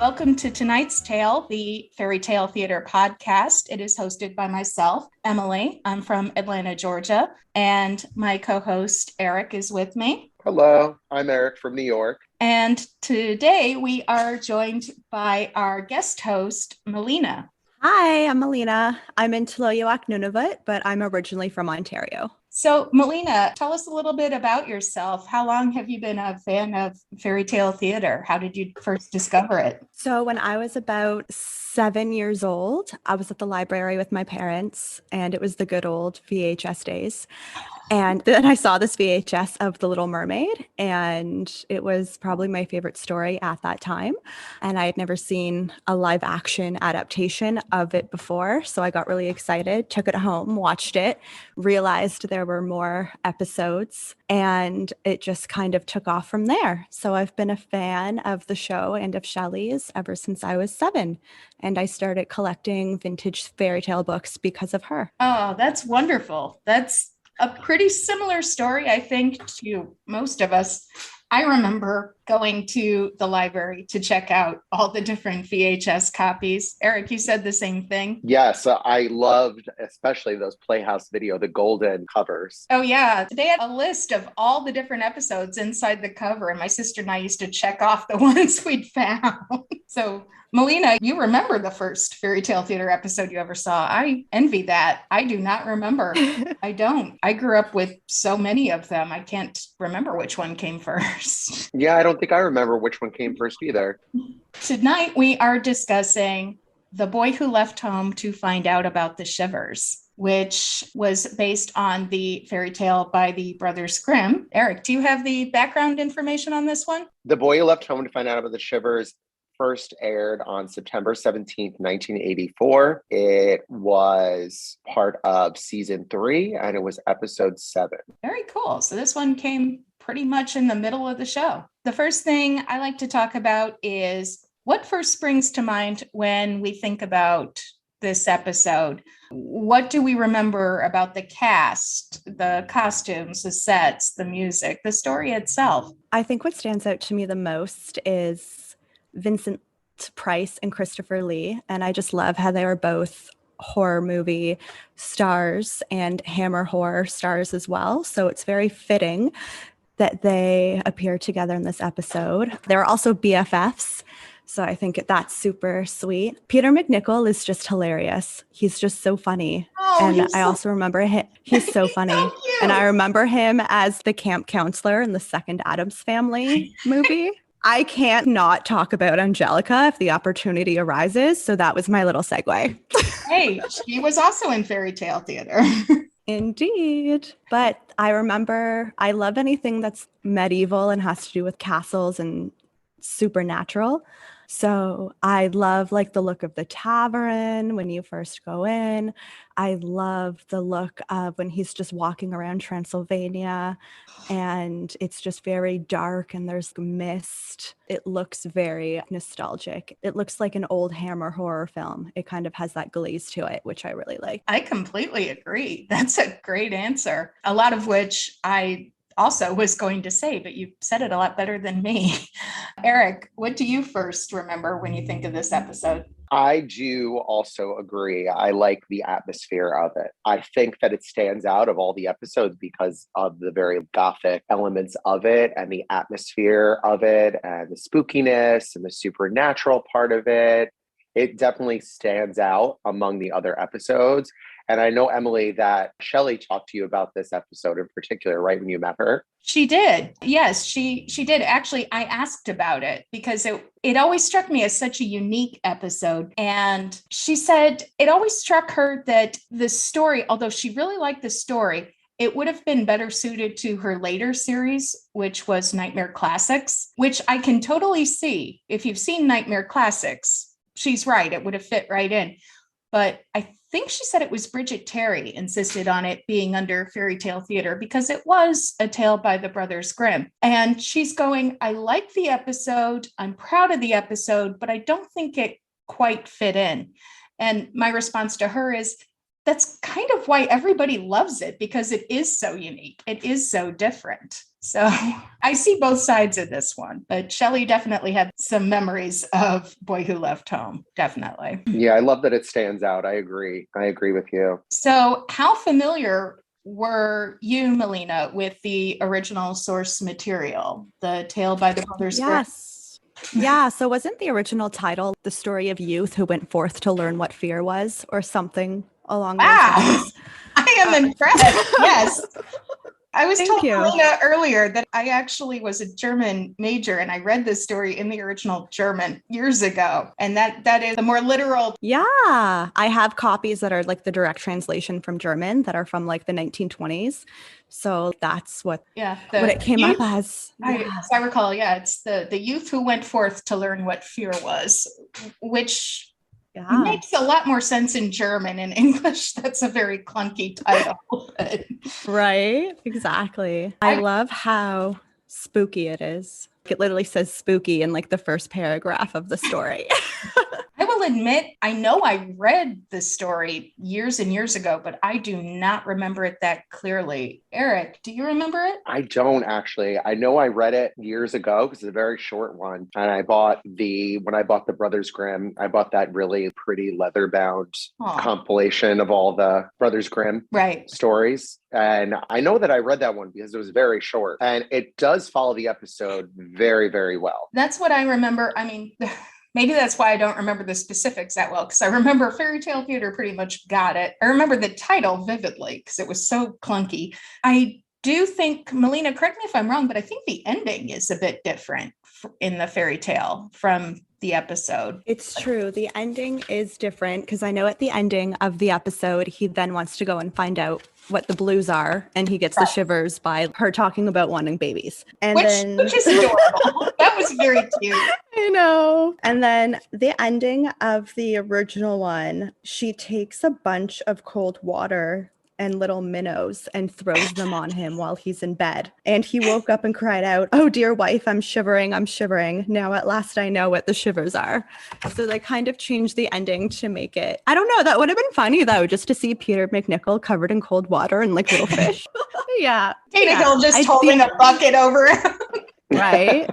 Welcome to tonight's tale, the Fairy Tale Theater podcast. It is hosted by myself, Emily. I'm from Atlanta, Georgia, and my co-host Eric is with me. Hello, I'm Eric from New York. And today we are joined by our guest host, Melina. Hi, I'm Melina. I'm in Taloyoak, Nunavut, but I'm originally from Ontario. So, Melina, tell us a little bit about yourself. How long have you been a fan of fairy tale theater? How did you first discover it? So when I was about 7 years old, I was at the library with my parents, and it was the good old VHS days. And then I saw this VHS of The Little Mermaid, and it was probably my favorite story at that time. And I had never seen a live action adaptation of it before. So I got really excited, took it home, watched it, realized there were more episodes, and it just kind of took off from there. So I've been a fan of the show and of Shelley's ever since I was 7. And I started collecting vintage fairy tale books because of her. Oh, that's wonderful. That's a pretty similar story, I think, to most of us. I remember going to the library to check out all the different VHS copies. Eric, you said the same thing. Yes, I loved especially those Playhouse Video, the golden covers. Oh, yeah. They had a list of all the different episodes inside the cover, and my sister and I used to check off the ones we'd found. So, Melina, you remember the first fairy tale theater episode you ever saw. I envy that. I do not remember. I don't. I grew up with so many of them. I can't remember which one came first. Yeah, I don't think I remember which one came first either. Tonight, we are discussing The Boy Who Left Home to Find Out About the Shivers, which was based on the fairy tale by the Brothers Grimm. Eric, do you have the background information on this one? The Boy Who Left Home to Find Out About the Shivers first aired on September 17th, 1984. It was part of season 3, and it was episode 7. Very cool. So this one came pretty much in the middle of the show. The first thing I like to talk about is what first springs to mind when we think about this episode. What do we remember about the cast, the costumes, the sets, the music, the story itself? I think what stands out to me the most is Vincent Price and Christopher Lee. And I just love how they were both horror movie stars and Hammer horror stars as well. So it's very fitting that they appear together in this episode. They were also BFFs. So I think that's super sweet. Peter McNichol is just hilarious. He's just so funny. And I also remember him. He's so funny. So and I remember him as the camp counselor in the second Addams Family movie. I can't not talk about Angelica if the opportunity arises. So that was my little segue. Hey, she was also in fairy tale theater. Indeed. But I remember I love anything that's medieval and has to do with castles and supernatural. So I love like the look of the tavern when you first go in. I love the look of when he's just walking around Transylvania and it's just very dark and there's mist. It looks very nostalgic. It looks like an old Hammer horror film. It kind of has that glaze to it, which I really like. I completely agree. That's a great answer. A lot of which I also was going to say, but you said it a lot better than me. Eric, what do you first remember when you think of this episode? I do also agree. I like the atmosphere of it. I think that it stands out of all the episodes because of the very gothic elements of it and the atmosphere of it and the spookiness and the supernatural part of it. It definitely stands out among the other episodes. And I know, Emily, that Shelley talked to you about this episode in particular, right, when you met her? She did. Yes, she did. Actually, I asked about it because it always struck me as such a unique episode. And she said it always struck her that the story, although she really liked the story, it would have been better suited to her later series, which was Nightmare Classics, which I can totally see. If you've seen Nightmare Classics, she's right. It would have fit right in. But I think she said it was Bridget Terry insisted on it being under fairy tale theater because it was a tale by the Brothers Grimm. And she's going, I like the episode. I'm proud of the episode, but I don't think it quite fit in. And my response to her is, that's kind of why everybody loves it, because it is so unique. It is so different. So I see both sides of this one, but Shelley definitely had some memories of Boy Who Left Home. Definitely. Yeah, I love that it stands out. I agree. I agree with you. So how familiar were you, Melina, with the original source material, the Tale by the Brothers Grimm? Yes. Yeah. So wasn't the original title The Story of Youth Who Went Forth to Learn What Fear Was, or something along those Wow. lines? I am impressed. Yes. I was Thank told you. Melina earlier that I actually was a German major, and I read this story in the original German years ago. And that is the more literal. Yeah. I have copies that are like the direct translation from German that are from like the 1920s. So that's what it came up as. As I recall, it's the youth who went forth to learn what fear was, which makes a lot more sense in German. In English, that's a very clunky title. Right, exactly. I love how spooky it is. It literally says spooky in like the first paragraph of the story. I will admit, I know I read the story years and years ago, but I do not remember it that clearly. Eric, do you remember it? I don't actually. I know I read it years ago because it's a very short one. And when I bought the Brothers Grimm, I bought that really pretty leather bound compilation of all the Brothers Grimm stories. And I know that I read that one because it was very short. And it does follow the episode very, very well. That's what I remember. I mean, maybe that's why I don't remember the specifics that well, because I remember Fairy Tale Theater pretty much got it. I remember the title vividly because it was so clunky. I do think, Melina, correct me if I'm wrong, but I think the ending is a bit different in the fairy tale from the episode. It's true. The ending is different because I know at the ending of the episode, he then wants to go and find out what the blues are, and he gets the shivers by her talking about wanting babies. And which is adorable. That was very cute. I know. And then the ending of the original one, she takes a bunch of cold water and little minnows and throws them on him while he's in bed. And he woke up and cried out, "Oh, dear wife, I'm shivering, I'm shivering. Now at last I know what the shivers are." So they kind of changed the ending to make it, I don't know, that would have been funny though, just to see Peter McNichol covered in cold water and like little fish. Yeah. McNichol just holding a bucket over him. Right.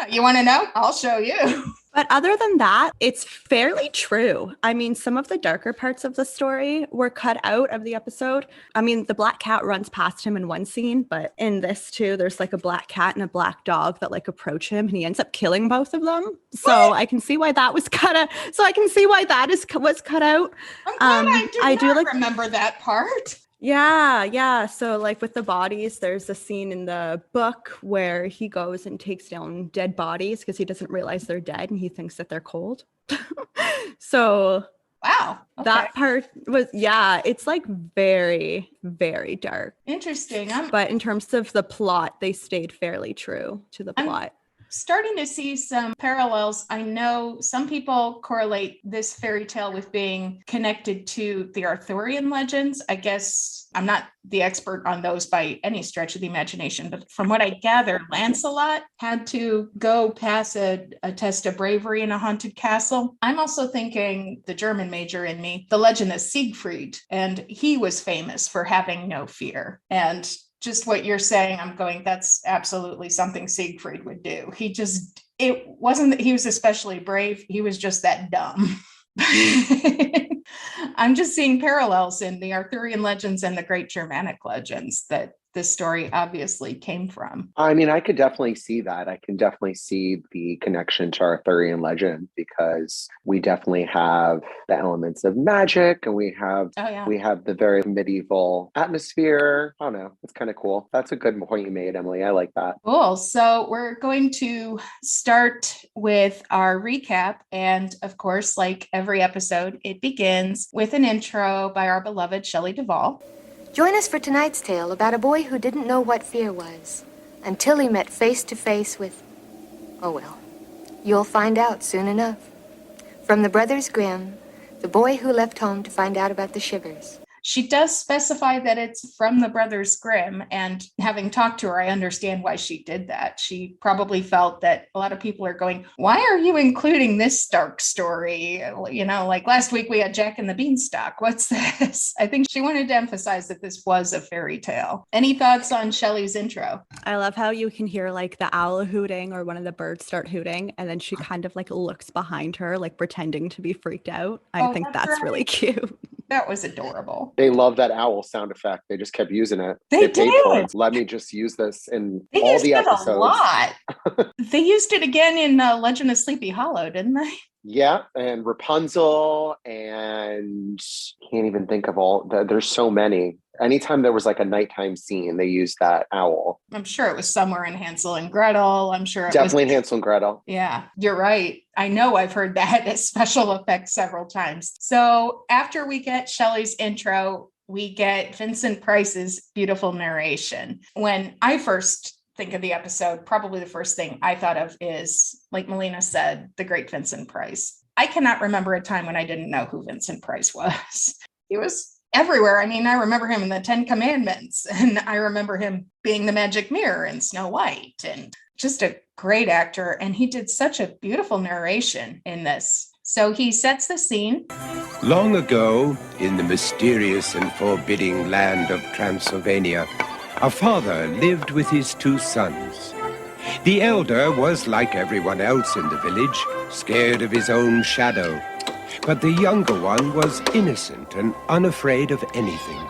You want to know? I'll show you. But other than that, it's fairly true. I mean, some of the darker parts of the story were cut out of the episode. I mean, the black cat runs past him in one scene, but in this too, there's like a black cat and a black dog that like approach him, and he ends up killing both of them. So I can see why that was cut out. So I can see why that was cut out. I'm glad I do remember that part. Yeah. So like with the bodies, there's a scene in the book where he goes and takes down dead bodies because he doesn't realize they're dead and he thinks that they're cold. So wow. Okay. That part was, it's like very, very dark. Interesting. But in terms of the plot, they stayed fairly true to the plot. Starting to see some parallels. I know some people correlate this fairy tale with being connected to the Arthurian legends. I guess I'm not the expert on those by any stretch of the imagination, but from what I gather, Lancelot had to go pass a test of bravery in a haunted castle. I'm also thinking, the German major in me, the legend of Siegfried, and he was famous for having no fear. And just what you're saying, I'm going, that's absolutely something Siegfried would do. It wasn't that he was especially brave. He was just that dumb. I'm just seeing parallels in the Arthurian legends and the great Germanic legends that this story obviously came from. I mean, I could definitely see that. I can definitely see the connection to Arthurian legend because we definitely have the elements of magic and we have the very medieval atmosphere. I don't know. It's kind of cool. That's a good point you made, Emily. I like that. Cool. So we're going to start with our recap. And of course, like every episode, it begins with an intro by our beloved Shelley Duvall. Join us for tonight's tale about a boy who didn't know what fear was until he met face to face with, oh well, you'll find out soon enough. From the Brothers Grimm, The Boy Who Left Home to Find Out About the Shivers. She does specify that it's from the Brothers Grimm, and having talked to her, I understand why she did that. She probably felt that a lot of people are going, why are you including this dark story? You know, like last week we had Jack and the Beanstalk. What's this? I think she wanted to emphasize that this was a fairy tale. Any thoughts on Shelley's intro? I love how you can hear like the owl hooting or one of the birds start hooting, and then she kind of like looks behind her, like pretending to be freaked out. I think that's really cute. That was adorable. They love that owl sound effect. They just kept using it. They paid did. for it. Let me just use this in They all used the it episodes. a lot. They used it again in Legend of Sleepy Hollow, didn't they? Yeah, and Rapunzel, and can't even think of all. There's so many. Anytime there was like a nighttime scene, they used that owl. I'm sure it was somewhere in Hansel and Gretel. I'm sure it Definitely was Hansel and Gretel. Yeah, you're right. I know I've heard that as special effects several times. So after we get Shelley's intro, we get Vincent Price's beautiful narration. When I first think of the episode, probably the first thing I thought of is, like Melina said, the great Vincent Price. I cannot remember a time when I didn't know who Vincent Price was. He was everywhere. I mean, I remember him in the 10 Commandments, and I remember him being the magic mirror in Snow White, and just a great actor. And he did such a beautiful narration in this. So he sets the scene. Long ago, in the mysterious and forbidding land of Transylvania, a father lived with his 2 sons. The elder was like everyone else in the village, scared of his own shadow. But the younger one was innocent and unafraid of anything.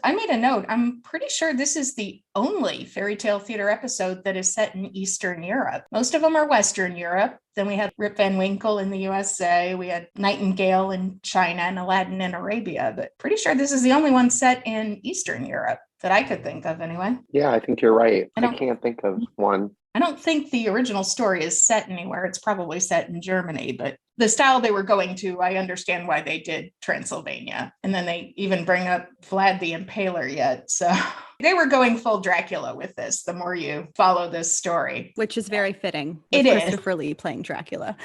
I made a note. I'm pretty sure this is the only fairy tale theater episode that is set in Eastern Europe. Most of them are Western Europe. Then we had Rip Van Winkle in the USA. We had Nightingale in China and Aladdin in Arabia. But pretty sure this is the only one set in Eastern Europe that I could think of anyway. Yeah, I think you're right. I can't think of one. I don't think the original story is set anywhere. It's probably set in Germany, but the style they were going to, I understand why they did Transylvania. And then they even bring up Vlad the Impaler yet. So they were going full Dracula with this, the more you follow this story. Which is very fitting. It is. Christopher Lee playing Dracula.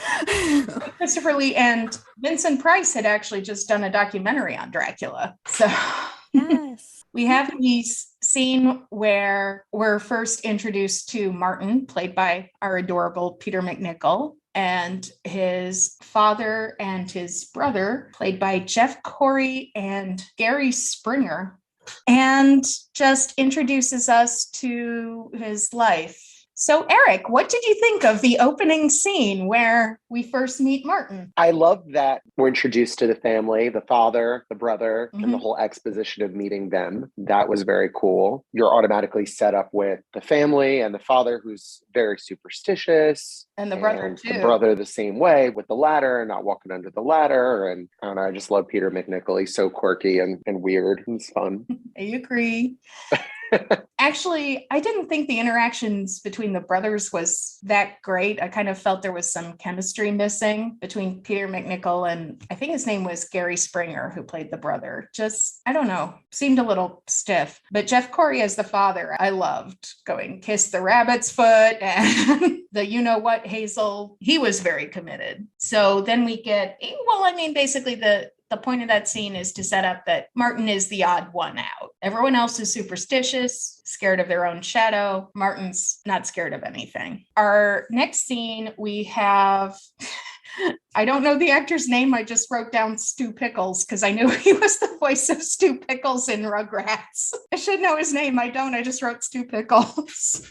Christopher Lee and Vincent Price had actually just done a documentary on Dracula. So yes. We have the scene where we're first introduced to Martin, played by our adorable Peter McNichol, and his father and his brother, played by Jeff Corey and Gary Springer, and just introduces us to his life. So, Eric, what did you think of the opening scene where we first meet Martin? I love that we're introduced to the family, the father, the brother, and the whole exposition of meeting them. That was very cool. You're automatically set up with the family and the father, who's very superstitious. And the brother, too. The brother the same way, with the ladder, not walking under the ladder. And I don't know, I just love Peter McNichol. He's so quirky and weird. He's fun. I agree. Actually, I didn't think the interactions between the brothers was that great. I kind of felt there was some chemistry missing between Peter McNichol and I think his name was Gary Springer, who played the brother. Just, I don't know, seemed a little stiff. But Jeff Corey as the father, I loved going kiss the rabbit's foot and the you-know-what Hazel. He was very committed. So then we get, well, I mean, basically the point of that scene is to set up that Martin is the odd one out. Everyone else is superstitious, scared of their own shadow. Martin's not scared of anything. Our next scene, we have, I don't know the actor's name. I just wrote down Stu Pickles because I knew he was the voice of Stu Pickles in Rugrats. I should know his name. I don't. I just wrote Stu Pickles.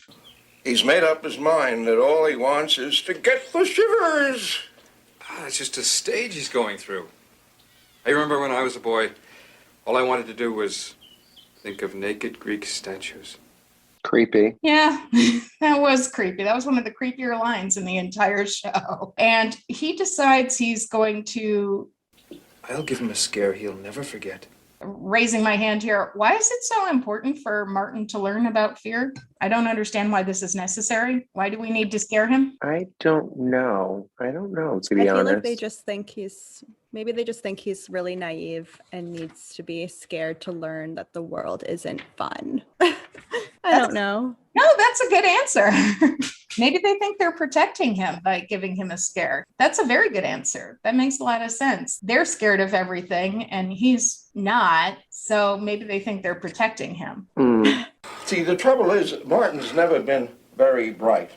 He's made up his mind that all he wants is to get the shivers. It's just a stage he's going through. I remember when I was a boy, all I wanted to do was think of naked Greek statues. Creepy. Yeah, that was creepy. That was one of the creepier lines in the entire show. And he decides he's going to... I'll give him a scare he'll never forget. Raising my hand here, why is it so important for Martin to learn about fear? I don't understand why this is necessary. Why do we need to scare him? I don't know, to be honest. I feel like they just think he's really naive and needs to be scared to learn that the world isn't fun. I don't know. No, that's a good answer. Maybe they think they're protecting him by giving him a scare. That's a very good answer. That makes a lot of sense. They're scared of everything and he's not. So maybe they think they're protecting him. See, the trouble is, Martin's never been very bright.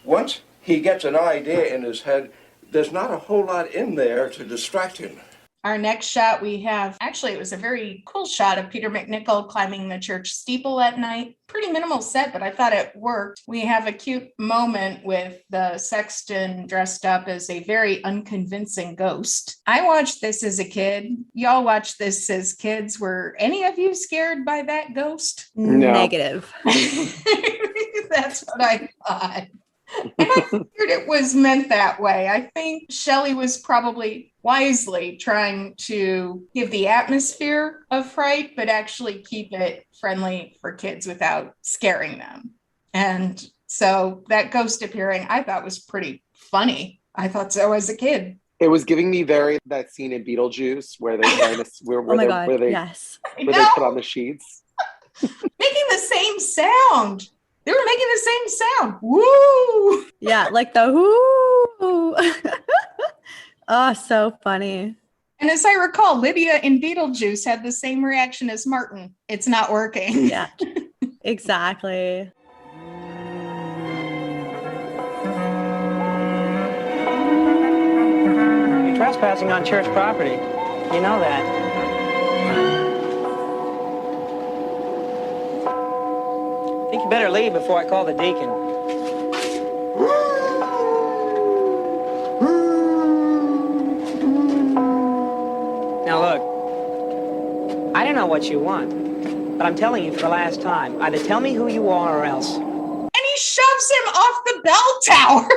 Once he gets an idea in his head, there's not a whole lot in there to distract him. Our next shot we have, actually, it was a very cool shot of Peter MacNicol climbing the church steeple at night. Pretty minimal set, but I thought it worked. We have a cute moment with the sexton dressed up as a very unconvincing ghost. I watched this as a kid. Y'all watched this as kids. Were any of you scared by that ghost? No. Negative. That's what I thought. And I figured it was meant that way. I think Shelley was probably wisely trying to give the atmosphere of fright, but actually keep it friendly for kids without scaring them. And so that ghost appearing, I thought was pretty funny. I thought so as a kid. It was giving me very that scene in Beetlejuice where they're trying to where they Yes. where they put on the sheets. Making the same sound. They were making the same sound. Woo! Yeah, like the whoo. Oh, so funny. And as I recall, Lydia in Beetlejuice had the same reaction as Martin. It's not working. Yeah, exactly. You're trespassing on church property. You know that. I think you better leave before I call the deacon. Now look, I don't know what you want, but I'm telling you for the last time, either tell me who you are or else. And he shoves him off the bell tower.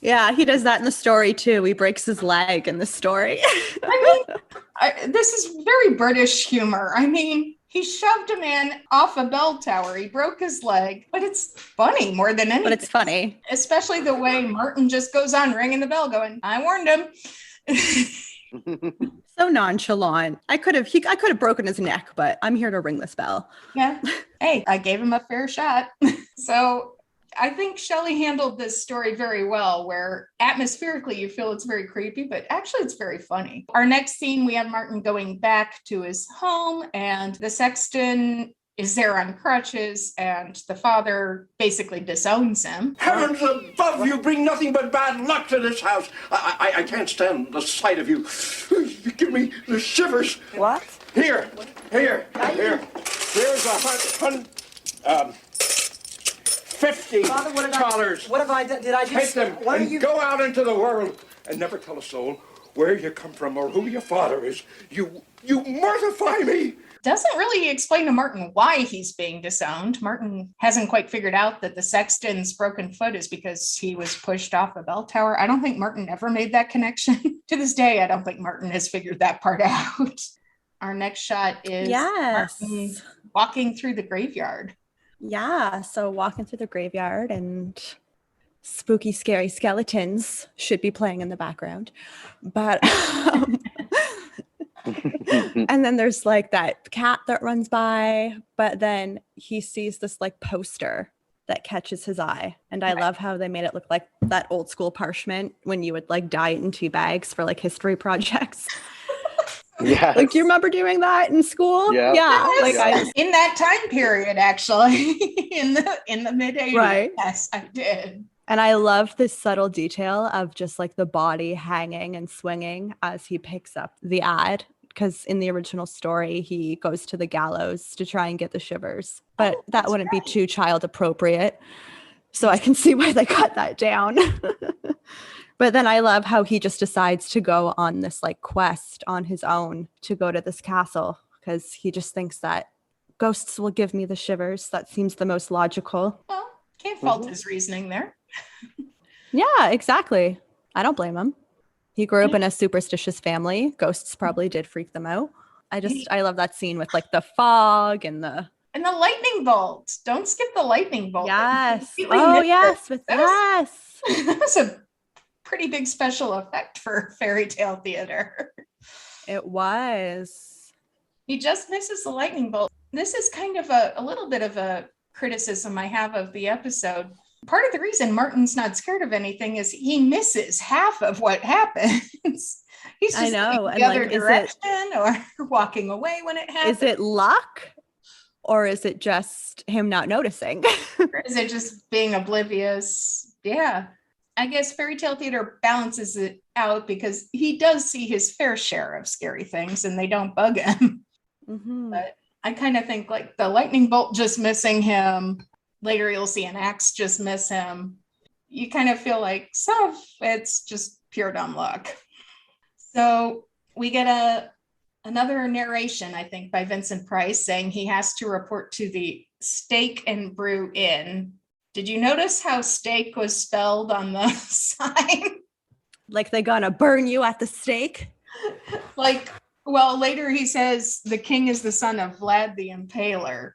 Yeah, he does that in the story too. He breaks his leg in the story. I mean, this is very British humor. I mean, he shoved a man off a bell tower. He broke his leg, but it's funny more than anything. But it's funny. Especially the way Martin just goes on ringing the bell going, I warned him. So nonchalant. I could have broken his neck, but I'm here to ring this bell. Yeah. Hey, I gave him a fair shot. So I think Shelley handled this story very well, where atmospherically you feel it's very creepy, but actually it's very funny. Our next scene, we have Martin going back to his home, and the sexton is there on crutches, and the father basically disowns him. Heavens above, you bring nothing but bad luck to this house. I can't stand the sight of you. You give me the shivers. What? Here. Here's $50. Father, what have I done? Did I Take them and go out into the world and never tell a soul where you come from or who your father is. You mortify me. Doesn't really explain to Martin why he's being disowned. Martin hasn't quite figured out that the sexton's broken foot is because he was pushed off a bell tower. I don't think Martin ever made that connection. To this day, I don't think Martin has figured that part out. Our next shot is Martin walking through the graveyard. Yeah, so walking through the graveyard and spooky, scary skeletons should be playing in the background. But and then there's like that cat that runs by, but then he sees this like poster that catches his eye. And I love how they made it look like that old school parchment when you would like dye it in 2 bags for like history projects. Yeah. Like, do you remember doing that in school? Yeah. Yeah. Yes. Like In that time period, actually, in the mid 80s. Right. Yes, I did. And I love this subtle detail of just like the body hanging and swinging as he picks up the ad. Because in the original story, he goes to the gallows to try and get the shivers. But that wouldn't be too child appropriate. So I can see why they cut that down. But then I love how he just decides to go on this like quest on his own to go to this castle. Because he just thinks that ghosts will give me the shivers. That seems the most logical. Well, can't fault his reasoning there. Yeah, exactly. I don't blame him. He grew up in a superstitious family. Ghosts probably did freak them out. I love that scene with like the fog and the lightning bolt. Don't skip the lightning bolt. yes. Oh yes, yes. That was a pretty big special effect for fairy tale theater. It was. He just misses the lightning bolt. This is kind of a little bit of a criticism I have of the episode. part of the reason Martin's not scared of anything is he misses half of what happens. He's just know. going And the like, other direction or walking away when it happens. Is it luck? Or is it just him not noticing? Or is it just being oblivious? Yeah. I guess fairy tale theater balances it out because he does see his fair share of scary things and they don't bug him. Mm-hmm. But I kind of think like the lightning bolt just missing him. Later, you'll see an axe just miss him. You kind of feel like some of it's just pure dumb luck. So we get another narration, I think, by Vincent Price saying he has to report to the Steak and Brew Inn. Did you notice how steak was spelled on the sign? Like they're gonna burn you at the stake? Like, well, later he says the king is the son of Vlad the Impaler.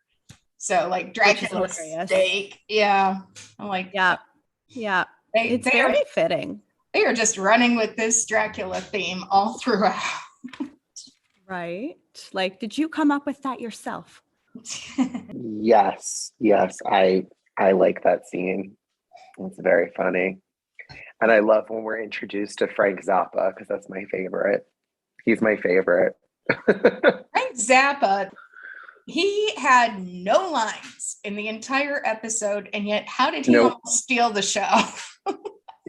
So like Dracula's steak. Yeah. I'm like, yeah. It's very fitting. They are just running with this Dracula theme all throughout. Right. Like, did you come up with that yourself? Yes. I like that scene. It's very funny. And I love when we're introduced to Frank Zappa because that's my favorite. He's my favorite. Frank Zappa, he had no lines in the entire episode, and yet how did he almost steal the show?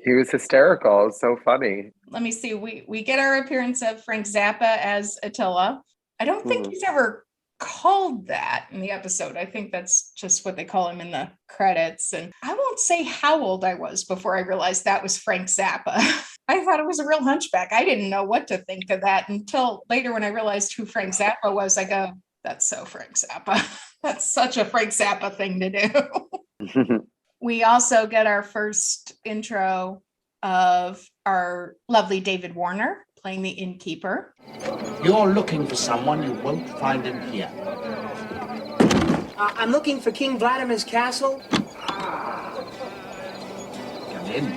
He was hysterical. It was so funny. Let me see. We get our appearance of Frank Zappa as Attila. I don't think he's ever called that in the episode. I think that's just what they call him in the credits. And I won't say how old I was before I realized that was Frank Zappa. I thought it was a real hunchback. I didn't know what to think of that until later when I realized who Frank Zappa was. I go, that's so Frank Zappa. That's such a Frank Zappa thing to do. We also get our first intro of our lovely David Warner playing the innkeeper. You're looking for someone, you won't find him here. I'm looking for King Vladimir's castle. Come in.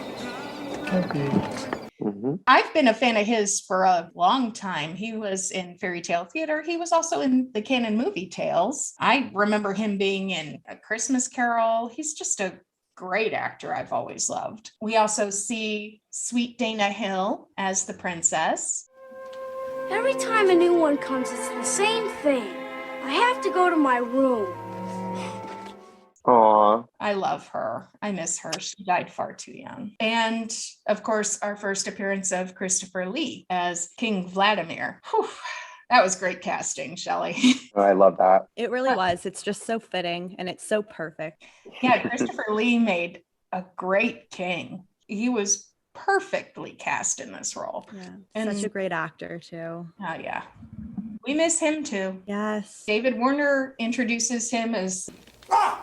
I've been a fan of his for a long time. He was in Fairy Tale Theater. He was also in the canon movie Tales. I remember him being in A Christmas Carol. He's just a great actor I've always loved. We also see sweet Dana Hill as the princess. Every time a new one comes, it's the same thing. I have to go to my room. Aww. I love her. I miss her. She died far too young. And of course, our first appearance of Christopher Lee as King Vladimir. Whew. That was great casting, Shelley. I love that. It really was. It's just so fitting and it's so perfect. Yeah, Christopher Lee made a great king. He was perfectly cast in this role. Yeah, and such a great actor too. Oh yeah. We miss him too. Yes. David Warner introduces him as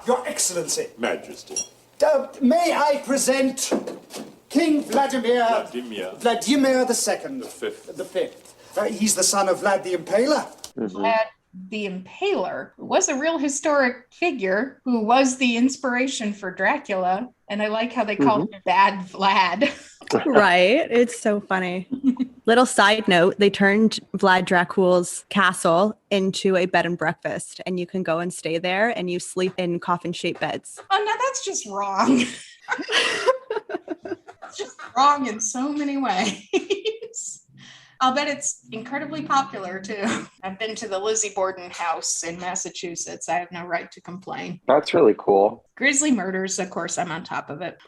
Your Excellency. Majesty. May I present King Vladimir the Second. The Fifth. He's the son of Vlad the Impaler. Vlad the Impaler was a real historic figure who was the inspiration for Dracula. And I like how they called him Bad Vlad. Right. It's so funny. Little side note, they turned Vlad Dracula's castle into a bed and breakfast, and you can go and stay there and you sleep in coffin-shaped beds. Oh, no, that's just wrong. It's just wrong in so many ways. I'll bet it's incredibly popular too. I've been to the Lizzie Borden house in Massachusetts. I have no right to complain. That's really cool. Grisly murders, of course, I'm on top of it.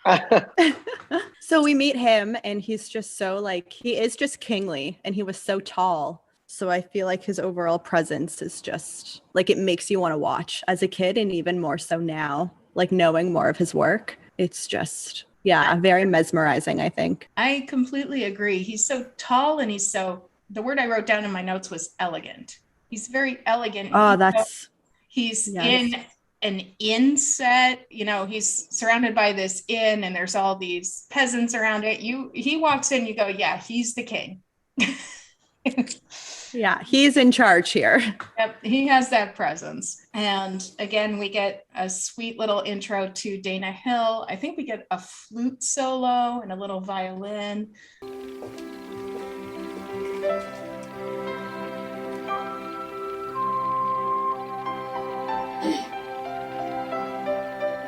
So we meet him and he's just so he is just kingly and he was so tall. So I feel like his overall presence is just it makes you want to watch as a kid and even more so now, knowing more of his work. It's just... yeah, very mesmerizing, I think. I completely agree. He's so tall and the word I wrote down in my notes was elegant. He's very elegant. Oh, He's in an inn set, he's surrounded by this inn and there's all these peasants around it. He walks in, you go, yeah, he's the king. Yeah, he's in charge here. Yep, he has that presence. And again, we get a sweet little intro to Dana Hill. I think we get a flute solo and a little violin. Good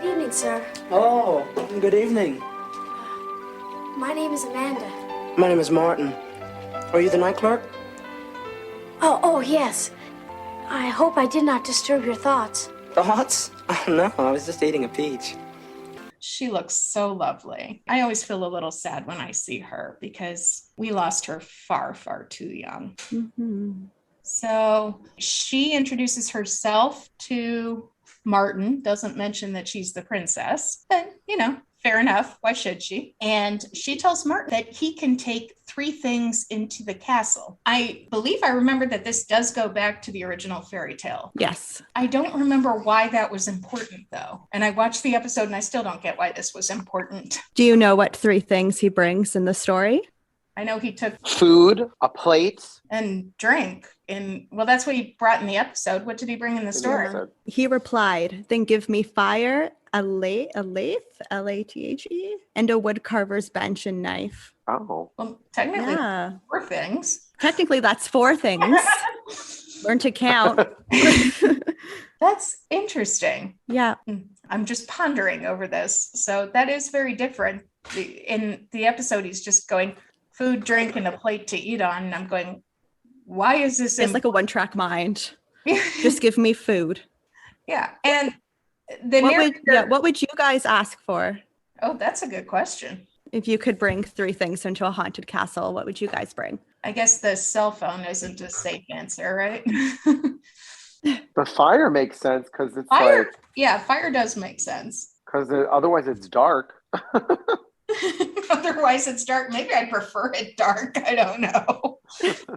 evening, sir. Oh, Good evening. My name is Amanda. My name is Martin. Are you the night clerk? Oh, yes. I hope I did not disturb your thoughts. Thoughts? Oh, no, I was just eating a peach. She looks so lovely. I always feel a little sad when I see her because we lost her far, far too young. Mm-hmm. So she introduces herself to Martin, doesn't mention that she's the princess, but fair enough. Why should she? And she tells Martin that he can take 3 things into the castle. I believe I remember that this does go back to the original fairy tale. Yes. I don't remember why that was important, though. And I watched the episode and I still don't get why this was important. Do you know what 3 things he brings in the story? I know he took food, a plate, and drink. And well, that's what he brought in the episode. What did he bring in the story? He replied, then give me fire, a lathe, L-A-T-H-E, and a wood carver's bench and knife. Oh. Well, technically, 4 things. Technically, that's 4 things. Learn to count. That's interesting. Yeah. I'm just pondering over this. So that is very different. In the episode, he's just going food, drink, and a plate to eat on. And I'm going, why is this? It's like a one-track mind. Just give me food. Yeah. And the narrator, what would you guys ask for? Oh, that's a good question. If you could bring 3 things into a haunted castle, what would you guys bring? I guess the cell phone isn't a safe answer, right? The fire makes sense because it's fire. like... Yeah, fire does make sense. Because otherwise it's dark. Otherwise it's dark. Maybe I prefer it dark. I don't know.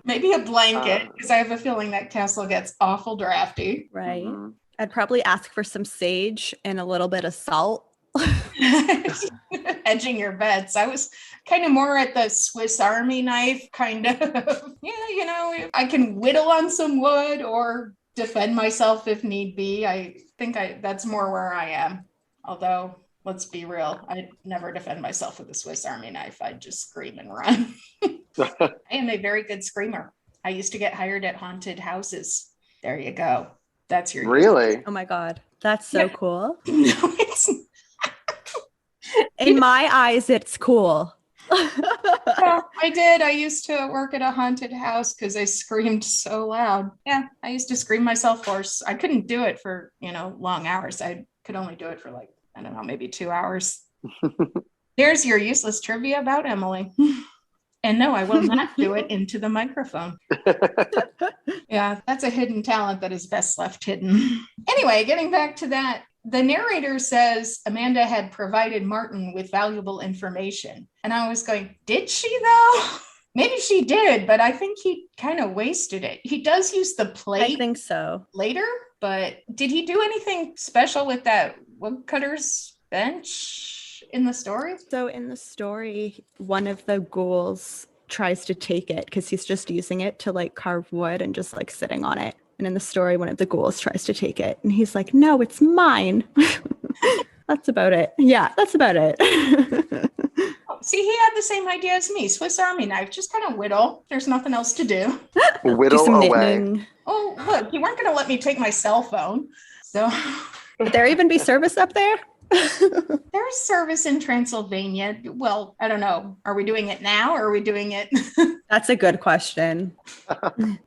Maybe a blanket because I have a feeling that castle gets awful drafty. Right. Mm-hmm. I'd probably ask for some sage and a little bit of salt. Edging your bets. I was kind of more at the Swiss Army knife kind of. Yeah, I can whittle on some wood or defend myself if need be. I think that's more where I am. Although, let's be real, I'd never defend myself with a Swiss Army knife. I'd just scream and run. I am a very good screamer. I used to get hired at haunted houses. There you go. That's your really? Oh my God. That's so cool. No, it's in my eyes, it's cool. Well, I did. I used to work at a haunted house because I screamed so loud. Yeah, I used to scream myself hoarse. I couldn't do it for, long hours. I could only do it for I don't know, maybe 2 hours. There's your useless trivia about Emily. And no, I will not do it into the microphone. Yeah, that's a hidden talent that is best left hidden. Anyway, getting back to that, the narrator says Amanda had provided Martin with valuable information. And I was going, did she though? Maybe she did, but I think he kind of wasted it. He does use the plate. I think so. Later, but did he do anything special with that woodcutter's bench in the story? So in the story, one of the ghouls tries to take it because he's just using it to carve wood and just sitting on it. And in the story, one of the ghouls tries to take it. And he's like, no, it's mine. That's about it. Yeah, that's about it. See, he had the same idea as me. Swiss Army knife, just kind of whittle. There's nothing else to do. Whittle do away. Knitting. Oh, look, you weren't going to let me take my cell phone. So, would there even be service up there? There's service in Transylvania. Well, I don't know. Are we doing it now or are we doing it? That's a good question.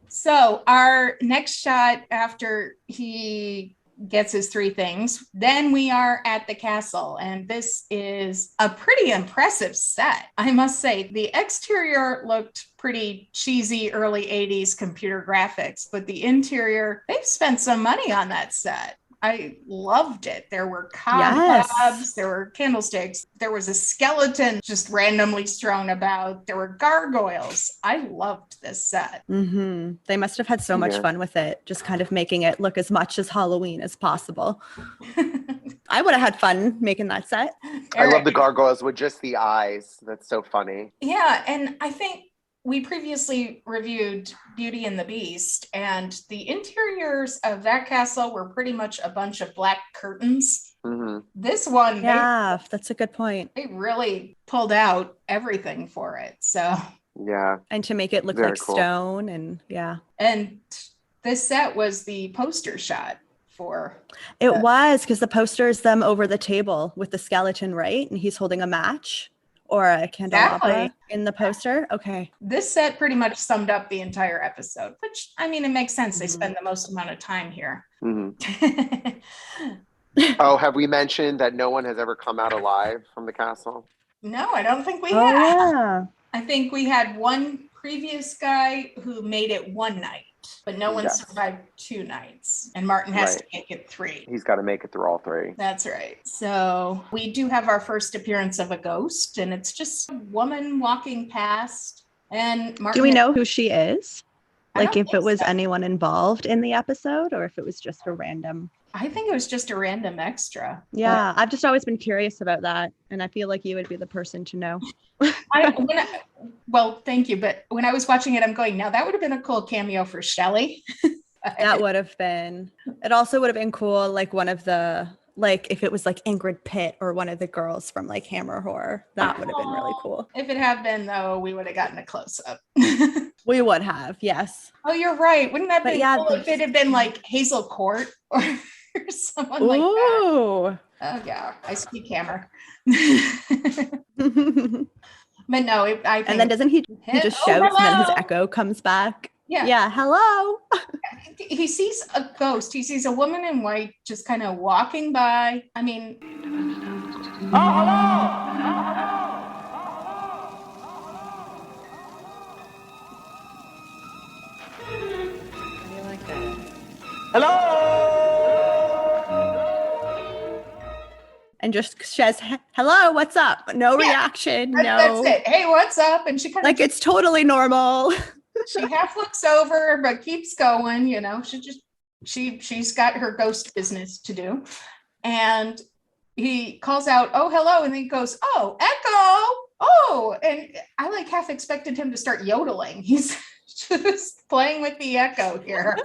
So our next shot after he gets his 3 things, then we are at the castle. And this is a pretty impressive set. I must say, the exterior looked pretty cheesy early 80s computer graphics, but the interior, they've spent some money on that set. I loved it. There were cobwebs, there were candlesticks, there was a skeleton just randomly strewn about, there were gargoyles. I loved this set. Mm-hmm. They must have had so much fun with it, just kind of making it look as much as Halloween as possible. I would have had fun making that set. I love the gargoyles with just the eyes. That's so funny. Yeah, and I think we previously reviewed Beauty and the Beast, and the interiors of that castle were pretty much a bunch of black curtains. Mm-hmm. This one, that's a good point. They really pulled out everything for it. So yeah, and to make it look like cool. Stone, and yeah. And this set was the poster shot for. It was because the poster is them over the table with the skeleton, right? And he's holding a match or a candelabra in the poster. Okay. This set pretty much summed up the entire episode, which, I mean, it makes sense. They spend the most amount of time here. Oh, have we mentioned that no one has ever come out alive from the castle? No, I don't think we Oh, have. yeah. I think we had one previous guy who made it one night, but no one survived 2 nights. And Martin has to make it 3. He's got to make it through all 3. That's right. So we do have our first appearance of a ghost, and it's just a woman walking past. And Martin, do we know who she is? Like if it was so. anyone involved in the episode or if it was just a random. I think it was just a random extra. Yeah, I've just always been curious about that. And I feel like you would be the person to know. Well, thank you. But when I was watching it, I'm going, now that would have been a cool cameo for Shelley. That would have been. It also would have been cool, like one of the, like if it was like Ingrid Pitt or one of the girls from like Hammer Horror. That would have been really cool. If it had been, though, we would have gotten a close-up. We would have, yes. Oh, you're right. Wouldn't that be cool if it had been like Hazel Court or someone like that? Oh, yeah. I speak Hammer. But no, I think. And then doesn't he just shouts and then his echo comes back? Yeah. Yeah. Hello. He sees a ghost. He sees a woman in white just kind of walking by. I mean. Oh, hello. And just says, hello, what's up? No reaction. That's it. Hey, what's up? And she kind of like it's totally normal. She half looks over, but keeps going, you know. She's got her ghost business to do. And he calls out, oh, hello. And then he goes, oh, Echo. Oh, and I like half expected him to start yodeling. He's just playing with the echo here.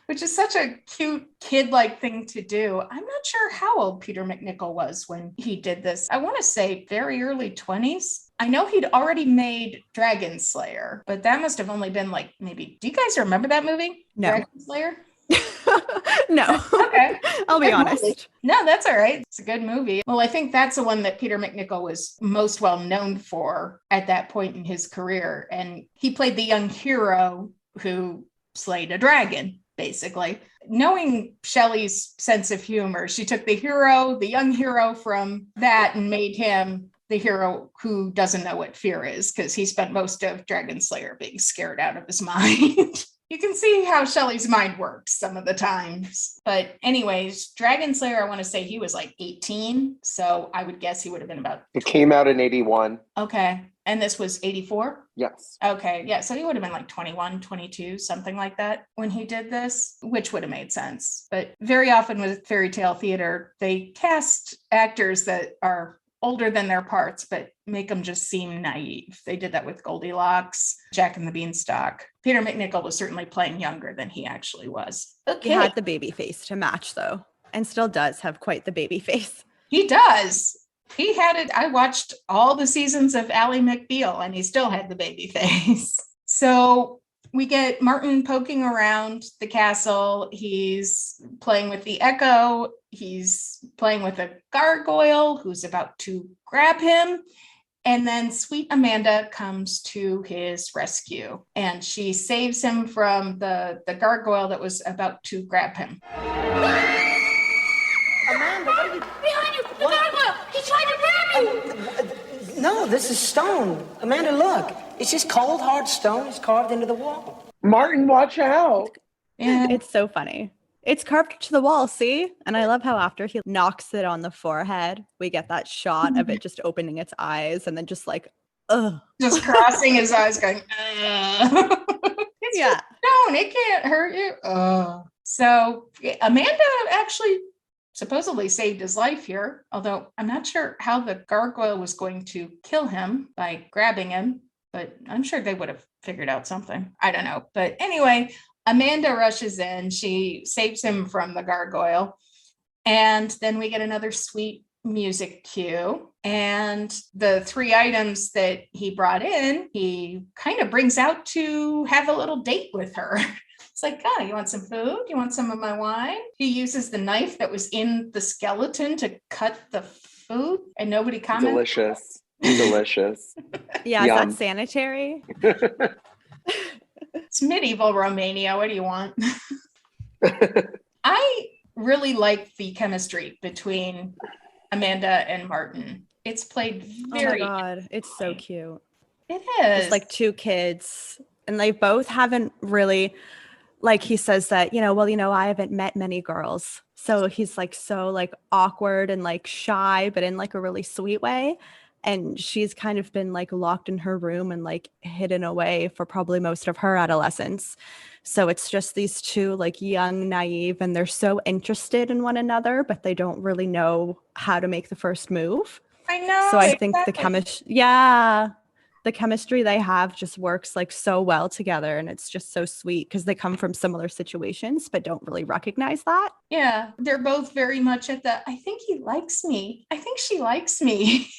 Which is such a cute kid-like thing to do. I'm not sure how old Peter McNichol was when he did this. I want to say very early 20s. I know he'd already made Dragon Slayer, but that must have only been like maybe. Do you guys remember that movie? No. Dragon Slayer? No. Okay. I'll be honest. Movie. No, that's all right. It's a good movie. Well, I think that's the one that Peter McNichol was most well known for at that point in his career. And he played the young hero who slayed a dragon. Basically, knowing Shelley's sense of humor, she took the young hero from that and made him the hero who doesn't know what fear is because he spent most of Dragon Slayer being scared out of his mind. You can see how Shelley's mind works some of the times. But anyways, Dragon Slayer, I want to say he was like 18. So I would guess he would have been about. It came out in 81. Okay. And this was 84? Yes. Okay. Yeah. So he would have been like 21, 22, something like that when he did this, which would have made sense. But very often with fairy tale theater, they cast actors that are older than their parts, but make them just seem naive. They did that with Goldilocks, Jack and the Beanstalk. Peter McNichol was certainly playing younger than he actually was. Okay. He had the baby face to match though, and still does have quite the baby face. He does. He had it. I watched all the seasons of Ally McBeal and he still had the baby face. So we get Martin poking around the castle. He's playing with the echo. He's playing with a gargoyle who's about to grab him. And then sweet Amanda comes to his rescue and she saves him from the gargoyle that was about to grab him. Amanda, what are you... Behind you! The gargoyle! He tried to grab you! No, this is stone. Amanda, look. It's just cold, hard stone. It's carved into the wall. Martin, watch out. Yeah. It's so funny. It's carved to the wall, see? And I love how after he knocks it on the forehead, we get that shot of it just opening its eyes and then just like, ugh. Just crossing his eyes going, it's yeah. just stone. It can't hurt you. So Amanda actually supposedly saved his life here, although I'm not sure how the gargoyle was going to kill him by grabbing him, but I'm sure they would have figured out something. I don't know. But anyway, Amanda rushes in. She saves him from the gargoyle. And then we get another sweet music cue. And the 3 items that he brought in, he kind of brings out to have a little date with her. It's like, oh, you want some food? You want some of my wine? He uses the knife that was in the skeleton to cut the food, and nobody comments. Delicious. Delicious. Yeah, is Yum. that sanitary? It's medieval Romania. What do you want? I really like the chemistry between Amanda and Martin. It's played very. Oh my God, it's so cute. It is. Just like two kids, and they both haven't really, like he says that, I haven't met many girls. So he's like so like awkward and like shy, but in like a really sweet way. And she's kind of been like locked in her room and like hidden away for probably most of her adolescence. So it's just these two like young, naive, and they're so interested in one another, but they don't really know how to make the first move. I know. So I think the chemistry they have just works like so well together, and it's just so sweet because they come from similar situations but don't really recognize that. Yeah, they're both very much at the, I think he likes me. I think she likes me.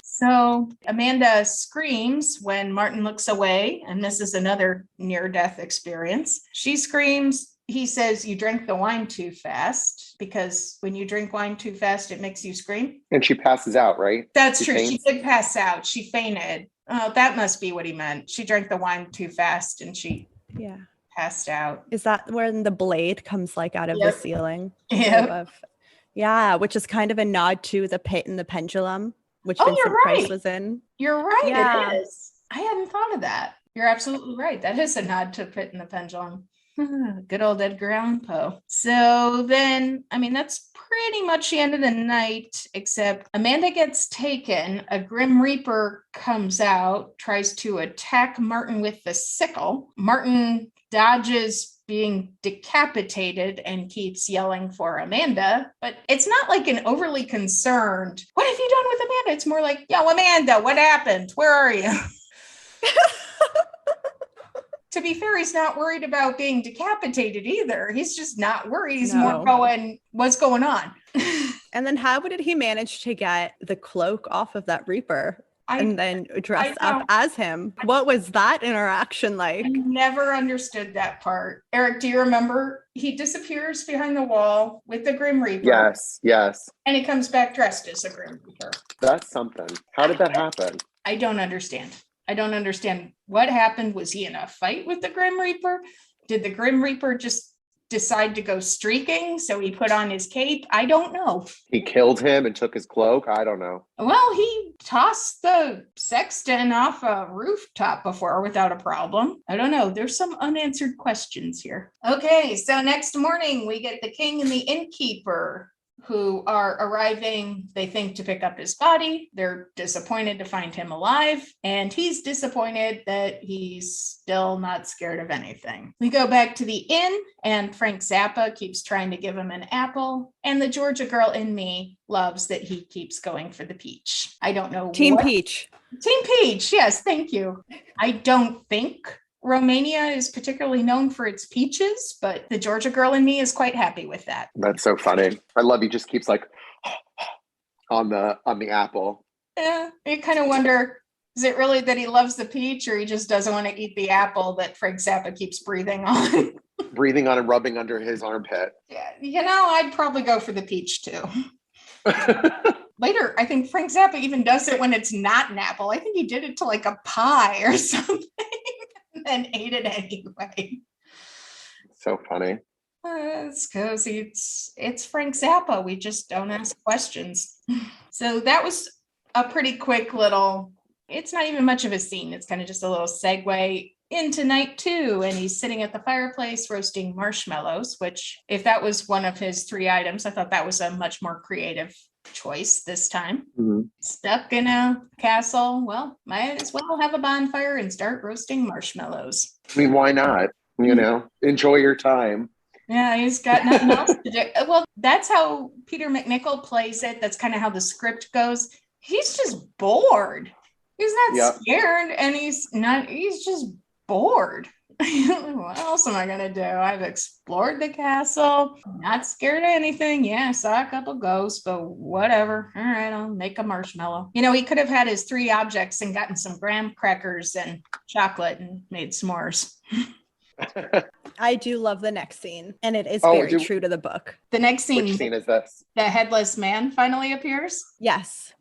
So Amanda screams when Martin looks away, and this is another near-death experience. She screams. He says, you drank the wine too fast, because when you drink wine too fast, it makes you scream. And she passes out, right? That's true. She did pass out. She fainted. Oh, that must be what he meant. She drank the wine too fast and she passed out. Is that when the blade comes like out of the ceiling? Yeah. Yeah, which is kind of a nod to the pit and the pendulum, which Oh, Vincent you're right. Price was in. You're right. Yeah. It is. I hadn't thought of that. You're absolutely right. That is a nod to Pit and the Pendulum. Good old Edgar Allan Poe. So then, that's pretty much the end of the night, except Amanda gets taken. A Grim Reaper comes out, tries to attack Martin with the sickle. Martin dodges being decapitated and keeps yelling for Amanda, but it's not like an overly concerned, what have you done with Amanda? It's more like, yo, Amanda, what happened? Where are you? To be fair, he's not worried about being decapitated either. He's just not worried. He's more going, what's going on? And then how did he manage to get the cloak off of that Reaper and then dress up as him? What was that interaction like? I never understood that part. Eric, do you remember? He disappears behind the wall with the Grim Reaper. Yes. And he comes back dressed as a Grim Reaper. That's something. How did that happen? I don't understand. What happened. Was he in a fight with the Grim Reaper? Did the Grim Reaper just decide to go streaking? So he put on his cape? I don't know. He killed him and took his cloak? I don't know. Well, he tossed the sexton off a rooftop before without a problem. I don't know. There's some unanswered questions here. Okay, so next morning we get the king and the innkeeper who are arriving, they think, to pick up his body. They're disappointed to find him alive, and he's disappointed that he's still not scared of anything. We go back to the inn, and Frank Zappa keeps trying to give him an apple, and the Georgia girl in me loves that he keeps going for the peach. I don't know. Team Peach, yes, thank you. I don't think Romania is particularly known for its peaches, but the Georgia girl in me is quite happy with that. That's so funny. I love he just keeps like on the apple. Yeah, you kind of wonder, is it really that he loves the peach, or he just doesn't want to eat the apple that Frank Zappa keeps breathing on? Breathing on and rubbing under his armpit. Yeah, I'd probably go for the peach too. Later, I think Frank Zappa even does it when it's not an apple. I think he did it to like a pie or something. And ate it anyway. So funny. It's because it's Frank Zappa. We just don't ask questions. So that was a pretty quick little, it's not even much of a scene. It's kind of just a little segue into night 2. And he's sitting at the fireplace roasting marshmallows, which if that was one of his 3 items, I thought that was a much more creative choice this time. Mm-hmm. Stuck in a castle, well, might as well have a bonfire and start roasting marshmallows. I mean, why not? Enjoy your time. Yeah, he's got nothing else to do. Well, that's how Peter McNichol plays it. That's kind of how the script goes. He's just bored. He's not scared, and he's just bored. What else am I gonna do? I've explored the castle, not scared of anything. Yeah, saw a couple ghosts, but whatever. All right, I'll make a marshmallow. He could have had his 3 objects and gotten some graham crackers and chocolate and made s'mores. I do love the next scene, and it is Oh, very true to the book. The next scene, Which scene is this? the headless man finally appears. Yes.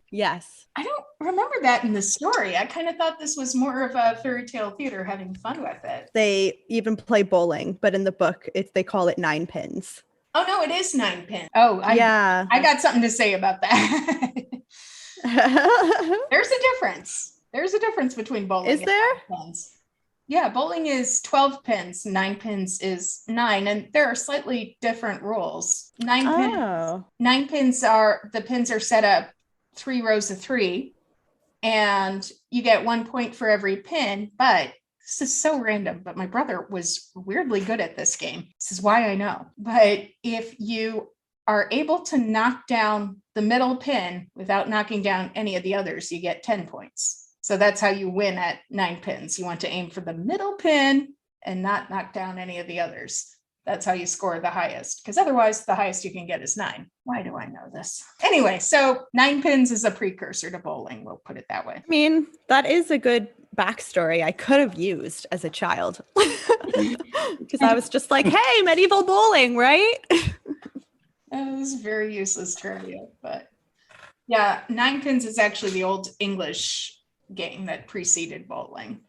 I don't remember that in the story. I kind of thought this was more of a fairy tale theater having fun with it. They even play bowling, but in the book, they call it 9 pins. Oh no, it is 9 pins. Oh, yeah. I got something to say about that. There's a difference. There's a difference between bowling. Is there? And 9 pins. Yeah, bowling is 12 pins. 9 pins is 9, and there are slightly different rules. 9 pins are the pins are set up 3 rows of 3, and you get 1 point for every pin. But this is so random, but my brother was weirdly good at this game. This is why I know. But if you are able to knock down the middle pin without knocking down any of the others, you get 10 points. So that's how you win at 9 pins. You want to aim for the middle pin and not knock down any of the others. That's how you score the highest, because otherwise the highest you can get is 9. Why do I know this? Anyway, so 9 pins is a precursor to bowling. We'll put it that way. I mean, that is a good backstory I could have used as a child. Because I was just like, hey, medieval bowling, right? It was very useless trivia, but yeah, 9 pins is actually the old English game that preceded bowling,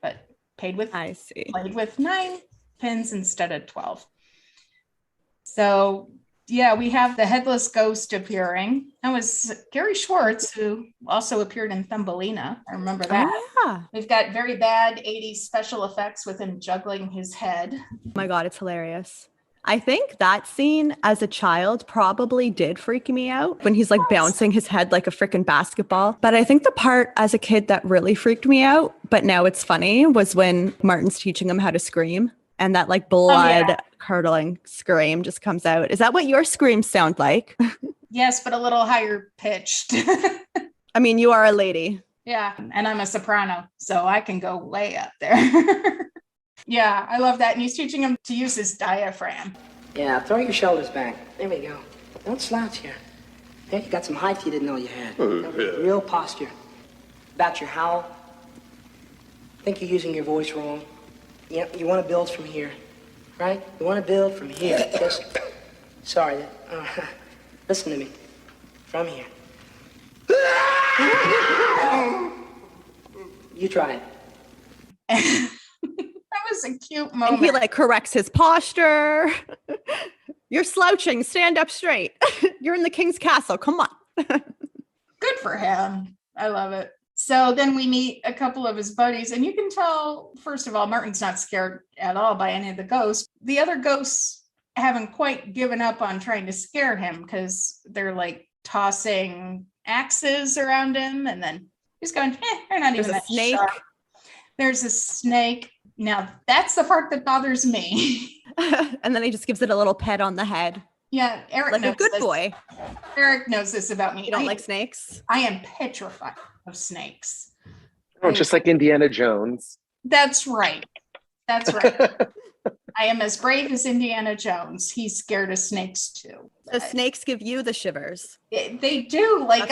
but played with 9 pins instead of 12. So yeah, we have the headless ghost appearing. That was Gary Schwartz, who also appeared in Thumbelina. I remember that. Oh, yeah. We've got very bad 80s special effects with him juggling his head. Oh my God, it's hilarious. I think that scene as a child probably did freak me out when he's like bouncing his head like a freaking basketball. But I think the part as a kid that really freaked me out, but now it's funny, was when Martin's teaching him how to scream and that like blood curdling scream just comes out. Is that what your screams sound like? Yes, but a little higher pitched. I mean, you are a lady. Yeah, and I'm a soprano, so I can go way up there. Yeah, I love that. And he's teaching him to use his diaphragm. Yeah, throw your shoulders back. There we go. Don't slouch here. There, you got some height you didn't know you had. Real posture. About your howl. I think you're using your voice wrong. Yep, you want to build from here, right? You want to build from here. Just, sorry. Listen to me. From here. You try it. That was a cute moment. And he like corrects his posture. You're slouching. Stand up straight. You're in the king's castle. Come on. Good for him. I love it. So then we meet a couple of his buddies, and you can tell, first of all, Martin's not scared at all by any of the ghosts. The other ghosts haven't quite given up on trying to scare him because they're like tossing axes around him, and then he's going, they're not even that snake. sharp. There's a snake. Now, that's the part that bothers me. And then he just gives it a little pet on the head. Yeah, Eric like knows a good this. boy. Eric knows this about me. You don't like snakes? I am petrified of snakes. Oh, just like Indiana Jones. That's right. That's right. I am as brave as Indiana Jones. He's scared of snakes too. The snakes give you the shivers. They do. Like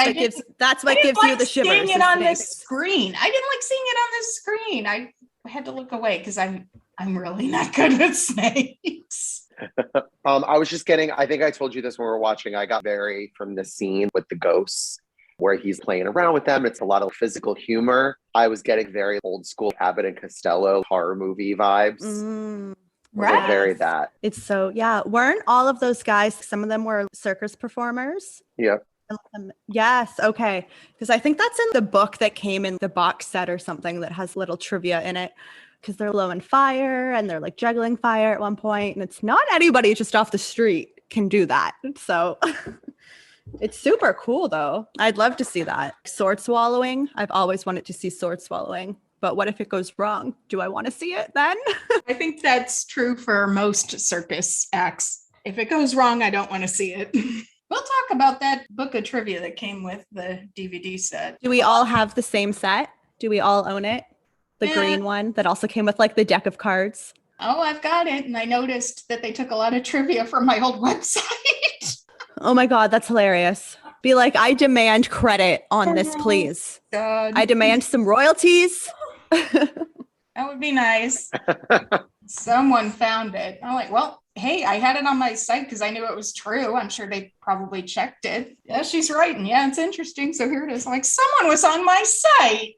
that's what gives you the shivers. Seeing it on the screen. I didn't like seeing it on the screen. I had to look away because I'm really not good with snakes. I was just getting, I think I told you this when we were watching, I got very from the scene with the ghosts where he's playing around with them. It's a lot of physical humor. I was getting very old school Abbott and Costello horror movie vibes. Right. Very that. It's so, yeah. Weren't all of those guys, some of them were circus performers? Yeah. Yes. Okay. Because I think that's in the book that came in the box set or something that has little trivia in it. Because they're blowing fire and they're like juggling fire at one point. And it's not anybody just off the street can do that. So it's super cool though. I'd love to see that. Sword swallowing. I've always wanted to see sword swallowing. But what if it goes wrong? Do I want to see it then? I think that's true for most circus acts. If it goes wrong, I don't want to see it. We'll talk about that book of trivia that came with the DVD set. Do we all have the same set? Do we all own it? The green one that also came with like the deck of cards. Oh, I've got it. And I noticed that they took a lot of trivia from my old website. Oh my God, that's hilarious. Be like, I demand credit on this, please. God. I demand some royalties. That would be nice. Someone found it. I'm like, well, hey, I had it on my site because I knew it was true. I'm sure they probably checked it. Yeah, she's right. And yeah, it's interesting. So here it is. I'm like, someone was on my site.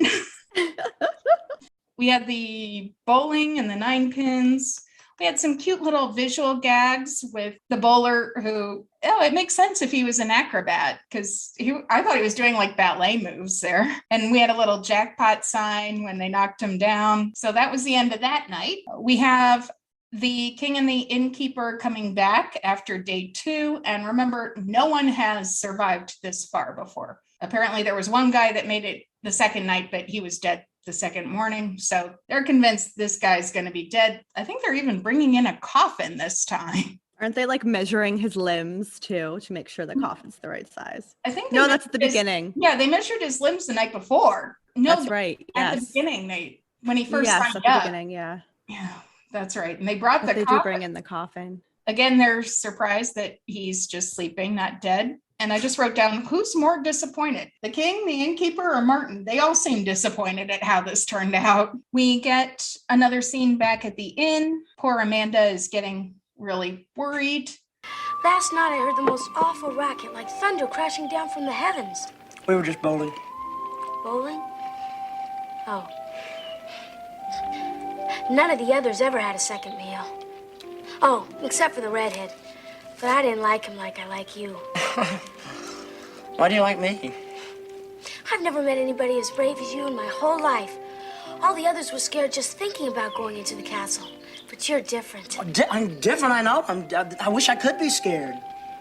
We had the bowling and the 9 pins. We had some cute little visual gags with the bowler who, it makes sense if he was an acrobat because I thought he was doing like ballet moves there. And we had a little jackpot sign when they knocked him down. So that was the end of that night. We have the king and the innkeeper coming back after day 2. And remember, no one has survived this far before. Apparently there was one guy that made it the second night, but he was dead the second morning. So they're convinced this guy's going to be dead. I think they're even bringing in a coffin this time. Aren't they like measuring his limbs too to make sure the coffin's the right size? I think no, that's at the beginning. Yeah, they measured his limbs the night before. No, that's right. At yes. the beginning, when he first signed at the beginning, yeah. Yeah, that's right. And they brought but the they do bring in the coffin. Again, they're surprised that he's just sleeping, not dead. And I just wrote down, who's more disappointed, the king, the innkeeper, or Martin? They all seem disappointed at how this turned out. We get another scene back at the inn. Poor Amanda is getting really worried. Last night I heard the most awful racket, like thunder crashing down from the heavens. We were just bowling. Bowling? Oh. None of the others ever had a second meal. Oh, except for the redhead. But I didn't like him like I like you. Why do you like me? I've never met anybody as brave as you in my whole life. All the others were scared just thinking about going into the castle. But you're different. I'm different, I know. I wish I could be scared.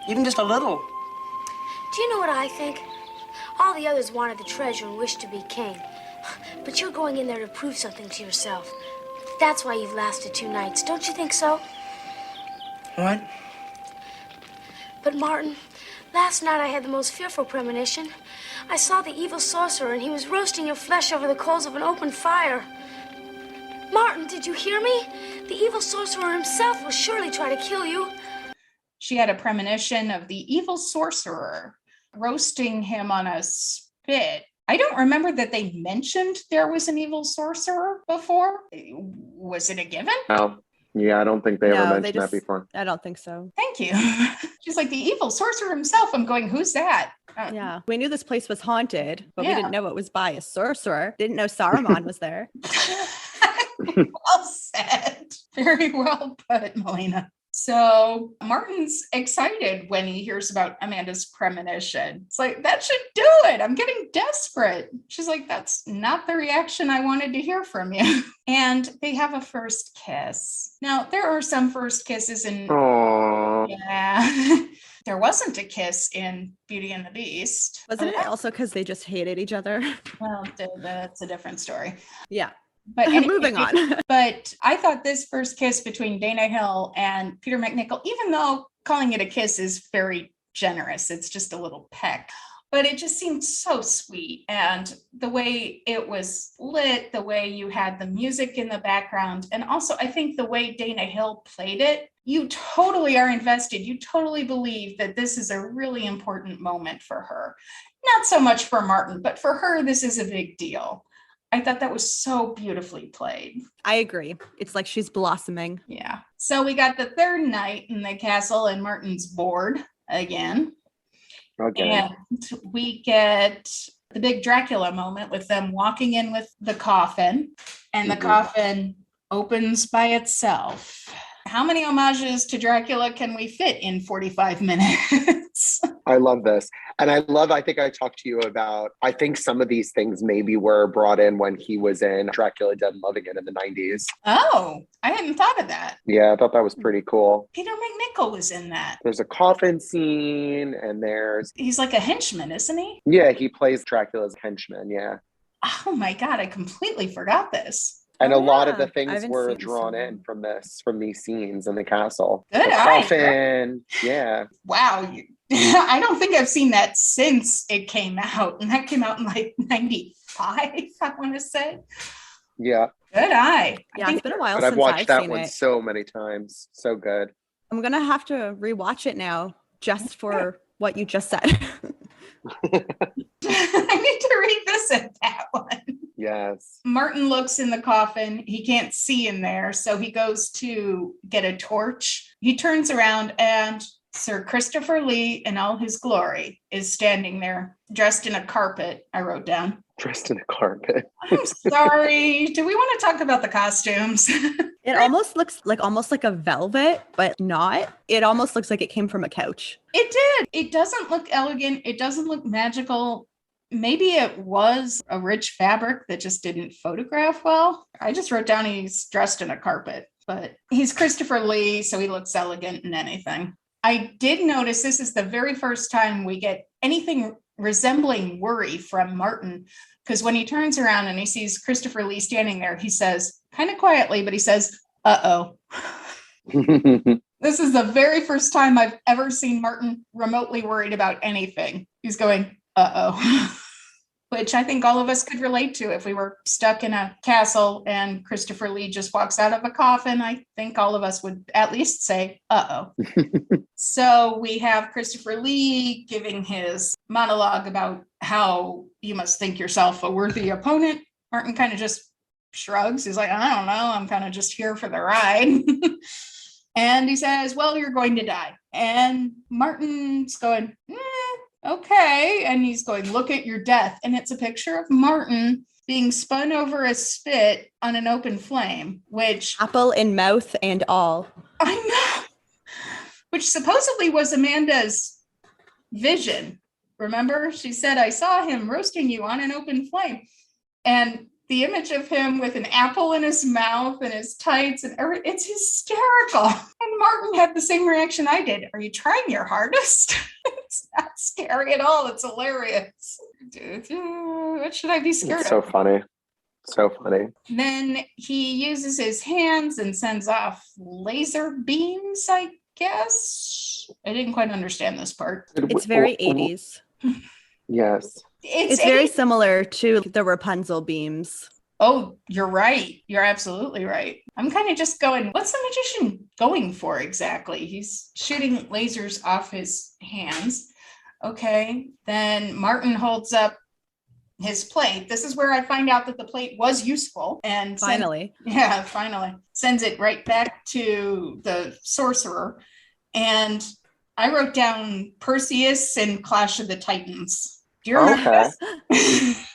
Even just a little. Do you know what I think? All the others wanted the treasure and wished to be king. But you're going in there to prove something to yourself. That's why you've lasted 2 nights. Don't you think so? What? But Martin, last night I had the most fearful premonition. I saw the evil sorcerer and he was roasting your flesh over the coals of an open fire. Martin, did you hear me? The evil sorcerer himself will surely try to kill you. She had a premonition of the evil sorcerer roasting him on a spit. I don't remember that they mentioned there was an evil sorcerer before. Was it a given? No. Yeah, I don't think they ever mentioned that before. I don't think so. Thank you. She's like, the evil sorcerer himself. I'm going, who's that? Yeah. We knew this place was haunted, but we didn't know it was by a sorcerer. Didn't know Saruman was there. Well said. Very well put, Melina. So Martin's excited when he hears about Amanda's premonition. It's like, that should do it. I'm getting desperate. She's like, that's not the reaction I wanted to hear from you. And they have a first kiss. Now, there are some first kisses in... Aww. Yeah. There wasn't a kiss in Beauty and the Beast. Wasn't it also because they just hated each other? Well, that's a different story. Yeah. But anyway, moving on. But I thought this first kiss between Dana Hill and Peter McNichol, even though calling it a kiss is very generous, it's just a little peck, but it just seemed so sweet. And the way it was lit, the way you had the music in the background, and also I think the way Dana Hill played it, you totally are invested. You totally believe that this is a really important moment for her. Not so much for Martin, but for her, this is a big deal. I thought that was so beautifully played. I agree. It's like she's blossoming. Yeah. So we got the third night in the castle and Martin's bored again. Okay. And we get the big Dracula moment with them walking in with the coffin, and the coffin opens by itself. How many homages to Dracula can we fit in 45 minutes? I love this. And I think I talked to you about, I think some of these things maybe were brought in when he was in Dracula Dead and Loving It in the 90s. Oh, I hadn't thought of that. Yeah, I thought that was pretty cool. Peter McNichol was in that. There's a coffin scene and he's like a henchman, isn't he? Yeah, he plays Dracula's henchman, yeah. Oh my God, I completely forgot this. And a lot of the things were drawn in from these scenes in the castle. Good the eye. coffin, yeah. Wow. I don't think I've seen that since it came out. And that came out in like 95, I want to say. Yeah. Good eye. Yeah, it's been a while but since I've watched that seen one it. so many times. So good. I'm going to have to rewatch it now just for what you just said. I need to revisit that one. Yes. Martin looks in the coffin. He can't see in there. So he goes to get a torch. He turns around and Sir Christopher Lee in all his glory is standing there dressed in a carpet, I wrote down. Dressed in a carpet. I'm sorry. Do we want to talk about the costumes? It almost looks like a velvet, but not. It almost looks like it came from a couch. It did. It doesn't look elegant. It doesn't look magical. Maybe it was a rich fabric that just didn't photograph well. I just wrote down he's dressed in a carpet, but he's Christopher Lee, so he looks elegant in anything. I did notice this is the very first time we get anything resembling worry from Martin, because when he turns around and he sees Christopher Lee standing there, he says, kind of quietly, but he says, uh-oh. This is the very first time I've ever seen Martin remotely worried about anything. He's going, uh-oh. Which I think all of us could relate to if we were stuck in a castle and Christopher Lee just walks out of a coffin. I think all of us would at least say, uh-oh. So we have Christopher Lee giving his monologue about how you must think yourself a worthy opponent. Martin kind of just shrugs. He's like, I don't know. I'm kind of just here for the ride. And he says, well, you're going to die. And Martin's going, okay. And he's going, look at your death. And it's a picture of Martin being spun over a spit on an open flame, which... Apple in mouth and all. I know. Which supposedly was Amanda's vision. Remember? She said, I saw him roasting you on an open flame. And the image of him with an apple in his mouth and his tights and everything, it's hysterical. And Martin had the same reaction I did. Are you trying your hardest? It's not scary at all. It's hilarious. What should I be scared It's of? so funny. So funny. Then he uses his hands and sends off laser beams, I guess. I didn't quite understand this part. It's very 80s. Yes. It's very similar to the Rapunzel beams. Oh, you're right. You're absolutely right. I'm kind of just going, what's the magician going for exactly? He's shooting lasers off his hands. Okay. Then Martin holds up his plate. This is where I find out that the plate was useful. And finally. Finally. Sends it right back to the sorcerer. And I wrote down Perseus and Clash of the Titans. Do you remember this?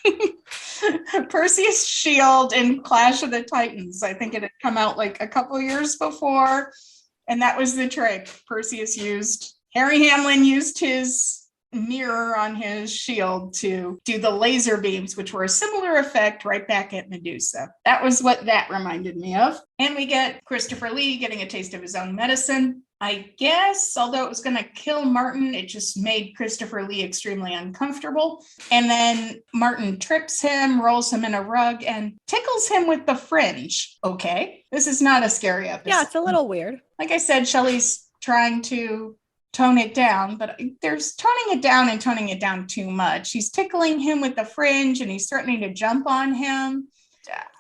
Perseus' shield in Clash of the Titans. I think it had come out like a couple years before. And that was the trick Perseus used. Harry Hamlin used his mirror on his shield to do the laser beams, which were a similar effect right back at Medusa. That was what that reminded me of. And we get Christopher Lee getting a taste of his own medicine. I guess, although it was going to kill Martin, it just made Christopher Lee extremely uncomfortable. And then Martin trips him, rolls him in a rug, and tickles him with the fringe. Okay, this is not a scary episode. Yeah, it's a little weird. Like I said, Shelley's trying to tone it down, but there's toning it down and toning it down too much. He's tickling him with the fringe and he's threatening to jump on him.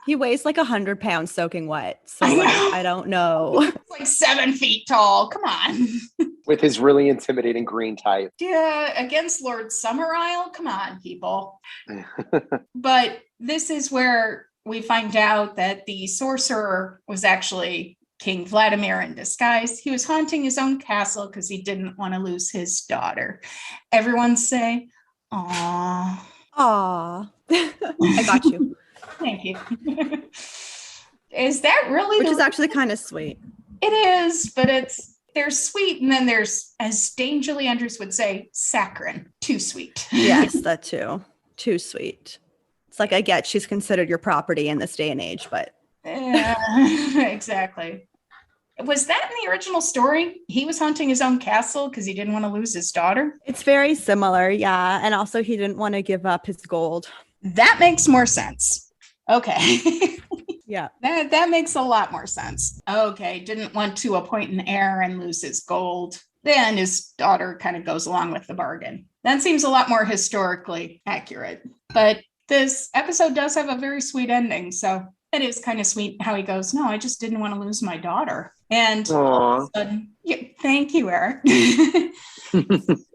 He weighs like 100 pounds soaking wet. So I don't know. He's like 7 feet tall. Come on. With his really intimidating green type. Yeah, against Lord Summerisle. Come on, people. But this is where we find out that the sorcerer was actually King Vladimir in disguise. He was haunting his own castle because he didn't want to lose his daughter. Everyone say, "Aw." Aw. I got you. Thank you. Is that really Which is actually kind of sweet. It is, but there's sweet, and then there's, as Dane Julie Andrews would say, saccharine. Too sweet. Yes, that too. Too sweet. It's like, I get she's considered your property in this day and age, but exactly. Was that in the original story? He was haunting his own castle because he didn't want to lose his daughter? It's very similar, yeah. And also he didn't want to give up his gold. That makes more sense. Okay. Yeah. That makes a lot more sense. Okay. Didn't want to appoint an heir and lose his gold. Then his daughter kind of goes along with the bargain. That seems a lot more historically accurate. But this episode does have a very sweet ending. So It is kind of sweet how he goes, no, I just didn't want to lose my daughter. And Aww. all of a sudden, yeah, thank you, Eric.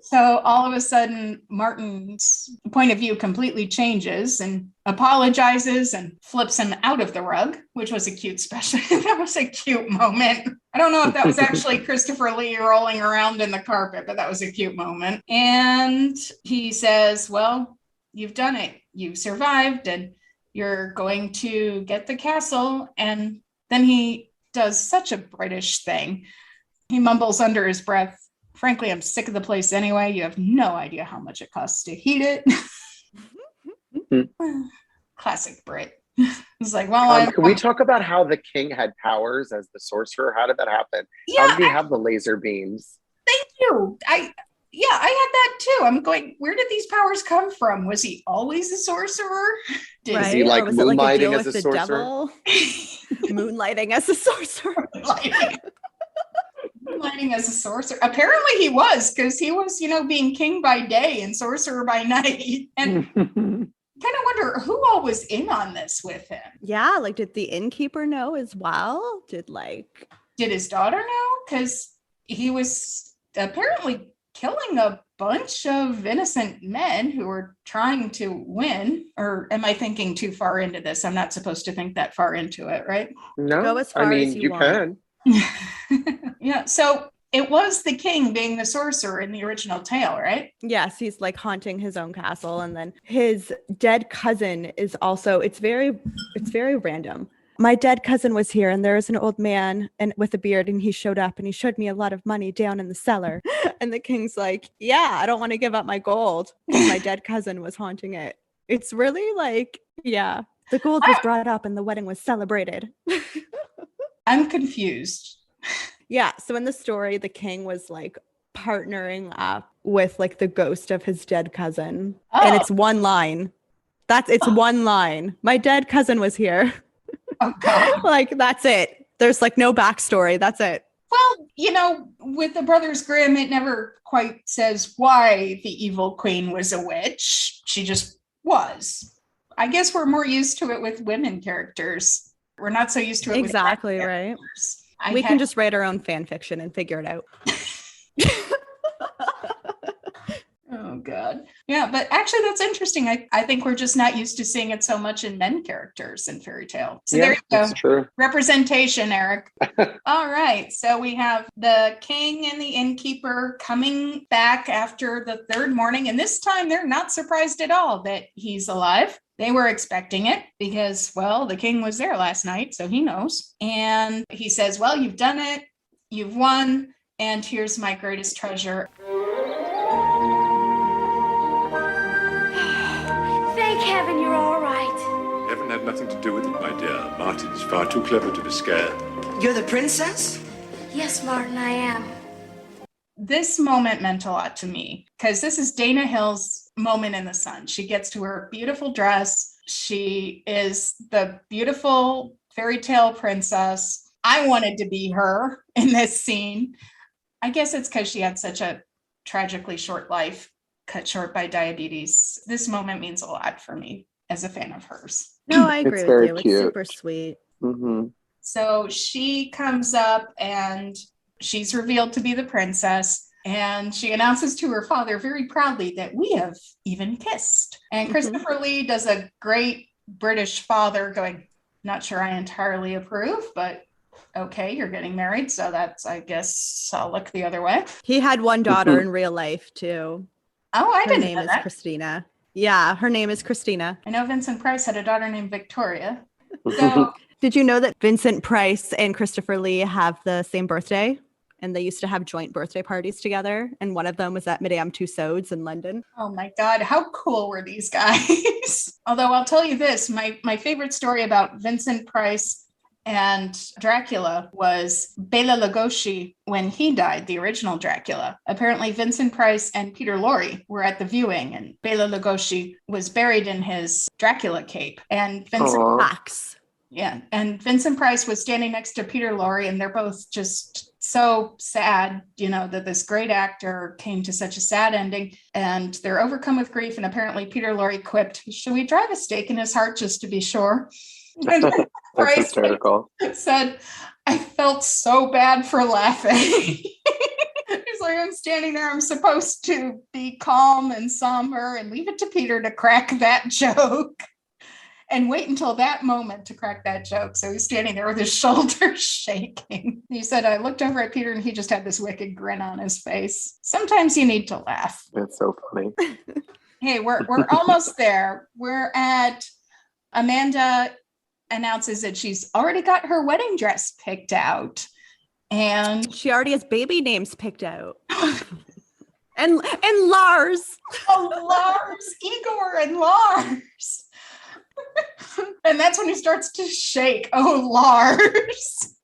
So all of a sudden, Martin's point of view completely changes and apologizes and flips him out of the rug, which was a cute special. That was a cute moment. I don't know if that was actually Christopher Lee rolling around in the carpet, but that was a cute moment. And he says, well, you've done it. You survived and you're going to get the castle. And then he does such a British thing. He mumbles under his breath, frankly, I'm sick of the place anyway. You have no idea how much it costs to heat it. Classic Brit. It's like, well, can we talk about how the king had powers as the sorcerer? How did that happen? Yeah, how did he have the laser beams? Thank you. I had that too. I'm going, where did these powers come from? Was he always a sorcerer? Was he like moonlighting as a sorcerer? Moonlighting as a sorcerer. Moonlighting as a sorcerer. Apparently he was, because he was, being king by day and sorcerer by night. And kind of wonder who all was in on this with him. Yeah, like did the innkeeper know as well? Did his daughter know? Because he was apparently killing a bunch of innocent men who were trying to win. Or am I thinking too far into this? I'm not supposed to think that far into it, right? No, go as far as you want. Can. Yeah, so it was the king being the sorcerer in the original tale, right? Yes, he's like haunting his own castle, and then his dead cousin is also, it's very random. My dead cousin was here, and there was an old man and with a beard, and he showed up and he showed me a lot of money down in the cellar. And the king's like, yeah, I don't want to give up my gold. My dead cousin was haunting it. It's really like, yeah, the gold was brought up and the wedding was celebrated. I'm confused. Yeah. So in the story, the king was like partnering up with like the ghost of his dead cousin. Oh. And it's one line. It's one line. My dead cousin was here. Oh, God. Like, that's it. There's like no backstory. That's it. Well, with the Brothers Grimm, it never quite says why the evil queen was a witch. She just was. I guess we're more used to it with women characters. We're not so used to it. Exactly, right. We can just write our own fan fiction and figure it out. Oh, God. Yeah, but actually that's interesting. I think we're just not used to seeing it so much in men characters in fairy tale. So there you go. That's true. Representation, Eric. All right. So we have the king and the innkeeper coming back after the third morning. And this time they're not surprised at all that he's alive. They were expecting it because, well, the king was there last night, so he knows. And he says, well, you've done it. You've won. And here's my greatest treasure. Thank heaven you're all right. Heaven had nothing to do with it, my dear. Martin's far too clever to be scared. You're the princess? Yes, Martin, I am. This moment meant a lot to me because this is Dana Hill's moment in the sun. She gets to her beautiful dress. She is the beautiful fairy tale princess. I wanted to be her in this scene. I guess it's because she had such a tragically short life, cut short by diabetes. This moment means a lot for me as a fan of hers. No, I agree with you. Cute. It's super sweet. Mm-hmm. So she comes up and she's revealed to be the princess. And she announces to her father very proudly that we have even kissed. And Christopher Lee does a great British father going, not sure I entirely approve, but okay, you're getting married. So that's, I guess, I'll look the other way. He had one daughter in real life, too. Oh, I didn't know that. Her name is Christina. Yeah, her name is Christina. I know Vincent Price had a daughter named Victoria. So, did you know that Vincent Price and Christopher Lee have the same birthday? And they used to have joint birthday parties together. And one of them was at Madame Tussauds in London. Oh my God, how cool were these guys? Although I'll tell you this, my favorite story about Vincent Price and Dracula was Bela Lugosi when he died, the original Dracula. Apparently Vincent Price and Peter Lorre were at the viewing and Bela Lugosi was buried in his Dracula cape. And Vincent Price was standing next to Peter Lorre and they're both just so sad, that this great actor came to such a sad ending and they're overcome with grief. And apparently Peter Lorre quipped, should we drive a stake in his heart just to be sure? That's Bryce hysterical. said, I felt so bad for laughing. He's like, I'm standing there. I'm supposed to be calm and somber and leave it to Peter to crack that joke and wait until that moment to crack that joke. So he's standing there with his shoulders shaking. He said, I looked over at Peter and he just had this wicked grin on his face. Sometimes you need to laugh. That's so funny. Hey, we're almost there. We're at Amanda announces that she's already got her wedding dress picked out. And she already has baby names picked out. and Lars. Oh, Lars, Igor and Lars. And that's when he starts to shake. Oh, Lars.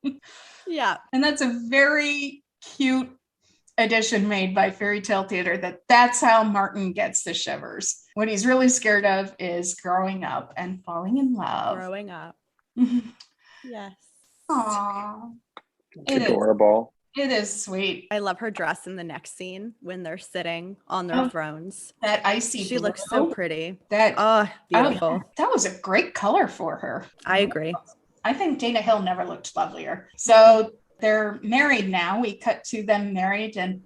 Yeah. And that's a very cute addition made by Fairy Tale Theater that's how Martin gets the shivers. What he's really scared of is growing up and falling in love. Growing up. Yes. Aww. It's adorable. It is sweet. I love her dress in the next scene when they're sitting on their thrones. That icy She blue. looks so pretty. That beautiful. That was a great color for her. I agree. I think Dana Hill never looked lovelier. So they're married now. We cut to them married, and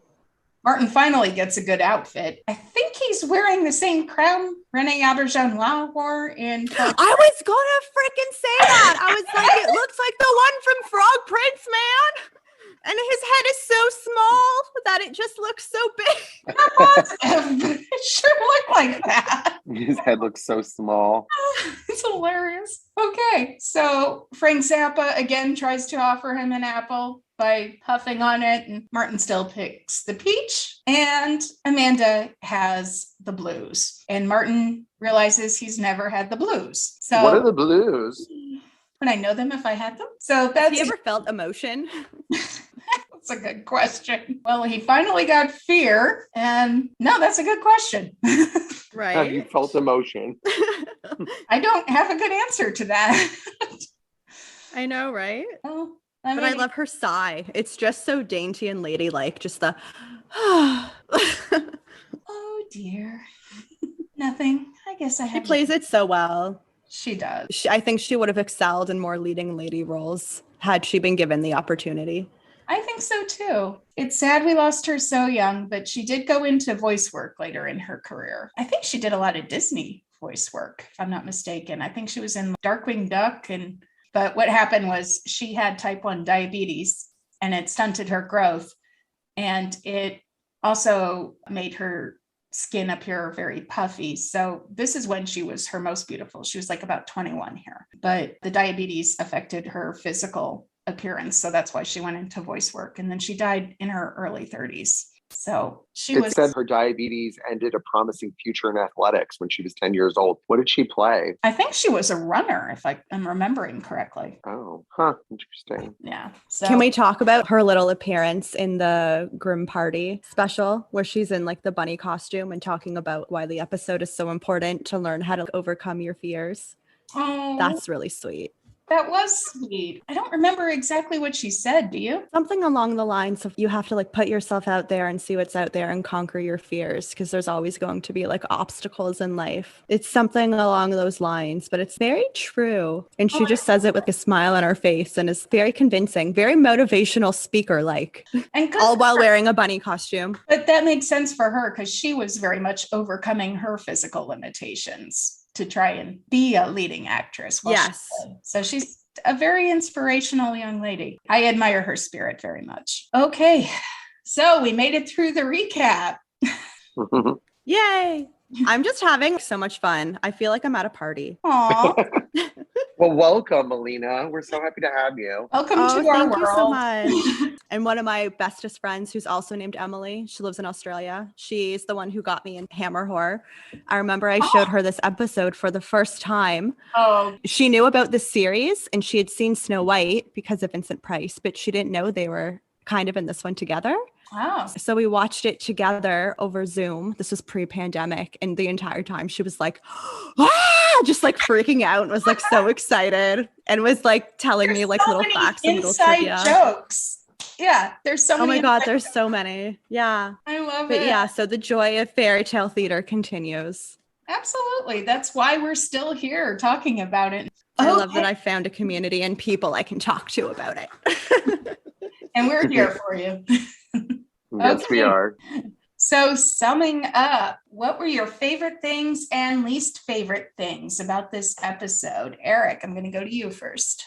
Martin finally gets a good outfit. I think he's wearing the same crown Rene Auberjonois wore in. I was gonna freaking say that. I was like, it looks like the one from Frog Prince, man. And his head is so small that it just looks so big. It sure looked like that. His head looks so small. It's hilarious. Okay, so Frank Zappa again tries to offer him an apple by puffing on it, and Martin still picks the peach, and Amanda has the blues. And Martin realizes he's never had the blues. So what are the blues? Would I know them if I had them? So that's. Have you ever felt emotion? That's a good question. Well, he finally got fear, and no, that's a good question. Right. Have you felt emotion? I don't have a good answer to that. I know, right? Well, but I love her sigh. It's just so dainty and ladylike. Just the, oh dear. Nothing. I guess I have. She plays it so well. She does. I think she would have excelled in more leading lady roles had she been given the opportunity. I think so too. It's sad we lost her so young, but she did go into voice work later in her career. I think she did a lot of Disney voice work, if I'm not mistaken. I think she was in Darkwing Duck, but what happened was she had type 1 diabetes and it stunted her growth. And it also made her skin appear very puffy. So this is when she was her most beautiful. She was like about 21 here, but the diabetes affected her physical appearance. So that's why she went into voice work. And then she died in her early 30s. So it said her diabetes ended a promising future in athletics when she was 10 years old. What did she play? I think she was a runner, if I'm remembering correctly. Oh, interesting. Yeah. So can we talk about her little appearance in the Grimm Party special where she's in like the bunny costume and talking about why the episode is so important to learn how to overcome your fears? Oh, that's really sweet. That was sweet. I don't remember exactly what she said. Do you? Something along the lines of you have to like put yourself out there and see what's out there and conquer your fears because there's always going to be like obstacles in life. It's something along those lines, but it's very true. And she just says it with a smile on her face and is very convincing, very motivational speaker like, and all while wearing a bunny costume. But that makes sense for her because she was very much overcoming her physical limitations to try and be a leading actress. Yes. So she's a very inspirational young lady. I admire her spirit very much. Okay. So we made it through the recap. Yay. I'm just having so much fun. I feel like I'm at a party. Aww. Well, welcome, Melina. We're so happy to have you. Welcome to our world. Thank you so much. And one of my bestest friends, who's also named Emily, she lives in Australia. She's the one who got me in Hammer Horror. I remember I showed her this episode for the first time. Oh. She knew about this series and she had seen Snow White because of Vincent Price, but she didn't know they were kind of in this one together. Wow. So we watched it together over Zoom. This was pre-pandemic. And the entire time she was like, just like freaking out and was like so excited and was like telling me like little facts and little trivia. Jokes. Yeah, there's so many. Oh my God, there's so many. Yeah. I love it. But yeah, so the joy of fairy tale theater continues. Absolutely. That's why we're still here talking about it. I love that I found a community and people I can talk to about it. And we're here for you. Yes, we are. So summing up, what were your favorite things and least favorite things about this episode? Eric, I'm going to go to you first.